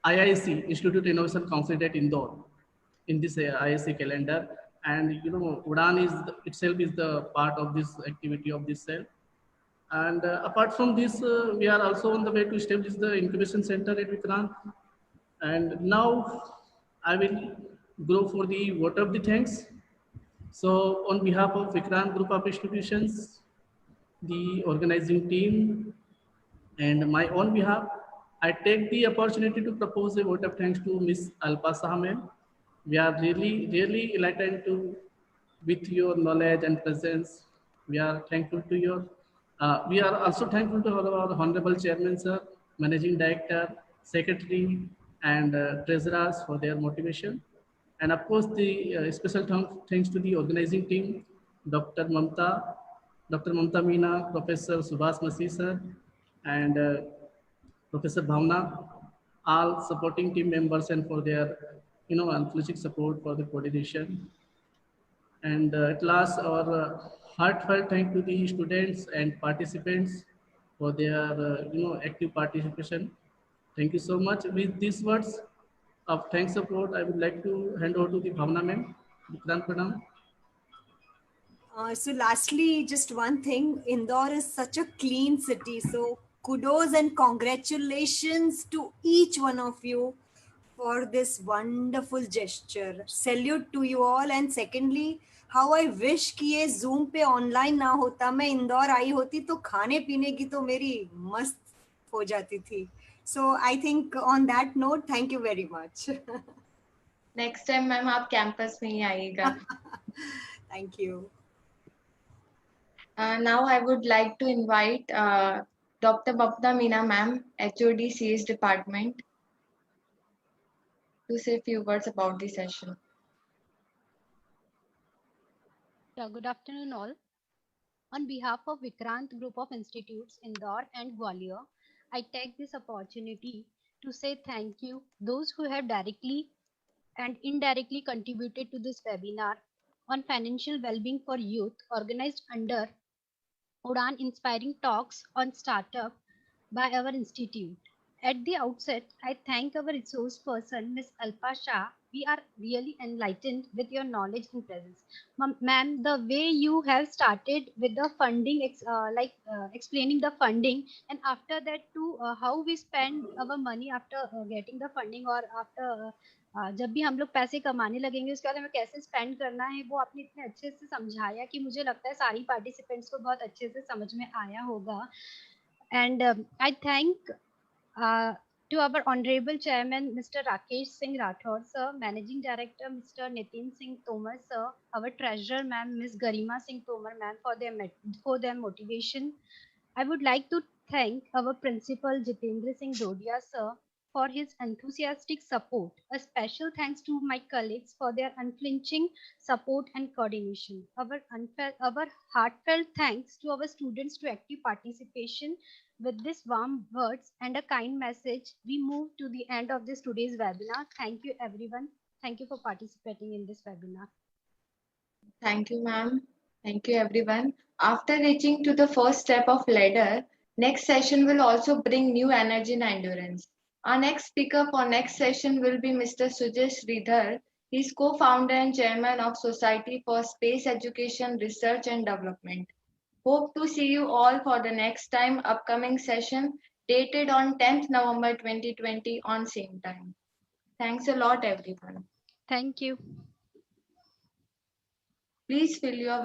IIC, Institute Innovation Council at Indore, in this IIC calendar. And UDAAN itself is the part of this activity of this cell. And apart from this, we are also on the way to establish the incubation center at Vikrant. And now I will go for the vote of the thanks. So on behalf of Vikrant Group of Institutions, the organizing team, and my own behalf, I take the opportunity to propose a vote of thanks to Ms. Alpa Sahamen. We are really enlightened with your knowledge and presence. We are thankful to your. We are also thankful to our honorable chairman, sir, managing director, secretary, and treasurers for their motivation. And of course, the special thanks to the organizing team, Dr. Mamta, Dr. Mamta Meena, Professor Subhas Masih, sir, and Professor Bhavna, all supporting team members, and for their unflinching support for the coordination. And at last, our heartfelt thank to the students and participants for their active participation. Thank you so much. With these words of thanks support, I would like to hand over to the Bhavna ma'am. Vikrant Pranam. So lastly, just one thing, Indore is such a clean city. So kudos and congratulations to each one of you for this wonderful gesture. Salute to you all. And secondly, how I wish कि ये Zoom पे online ना होता, मैं इंदौर आई होती तो खाने पीने की तो मेरी मस्त हो जाती थी. So I think on that note, thank you very much. Next time ma'am आप कैंपस में ही आइएगा. Thank you. Now I would like to invite Dr. Bapna Meena ma'am, HOD CS department, to say a few words about the session. Yeah, good afternoon all. On behalf of Vikrant Group of Institutes, Indore and Gwalior, I take this opportunity to say thank you those who have directly and indirectly contributed to this webinar on financial well-being for youth organized under UDAAN Inspiring Talks on Startup by our institute. At the outset, I thank our resource person, Ms. Alpa Shah. We are really enlightened with your knowledge and presence. Ma'am, the way you have started with the funding, explaining the funding, and after that too, how we spend our money after getting the funding or after जब भी हम लोग पैसे कमाने लगेंगे उसके बाद हमें कैसे स्पेंड करना है वो आपने इतने अच्छे से समझाया कि मुझे लगता है सारी पार्टिसिपेंट्स को बहुत अच्छे से समझ में आया होगा. And I thank to our honorable chairman Mr. Rakesh Singh Rathod sir, managing director Mr. Nitin Singh Tomar sir, our treasurer ma'am Ms. Garima Singh Tomar ma'am for their motivation. I would like to thank our principal Jitendra Singh Dodia sir for his enthusiastic support. A special thanks to my colleagues for their unflinching support and coordination. Our heartfelt thanks to our students to active participation. With these warm words and a kind message, we move to the end of this today's webinar. Thank you everyone. Thank you for participating in this webinar. Thank you, ma'am. Thank you, everyone. After reaching to the first step of ladder, next session will also bring new energy and endurance. Our next speaker for next session will be Mr. Sujesh Sridhar. He is co-founder and chairman of Society for Space Education, Research and Development. Hope to see you all for the next time upcoming session dated on 10th November 2020 on same time. Thanks a lot, everyone. Thank you. Please fill your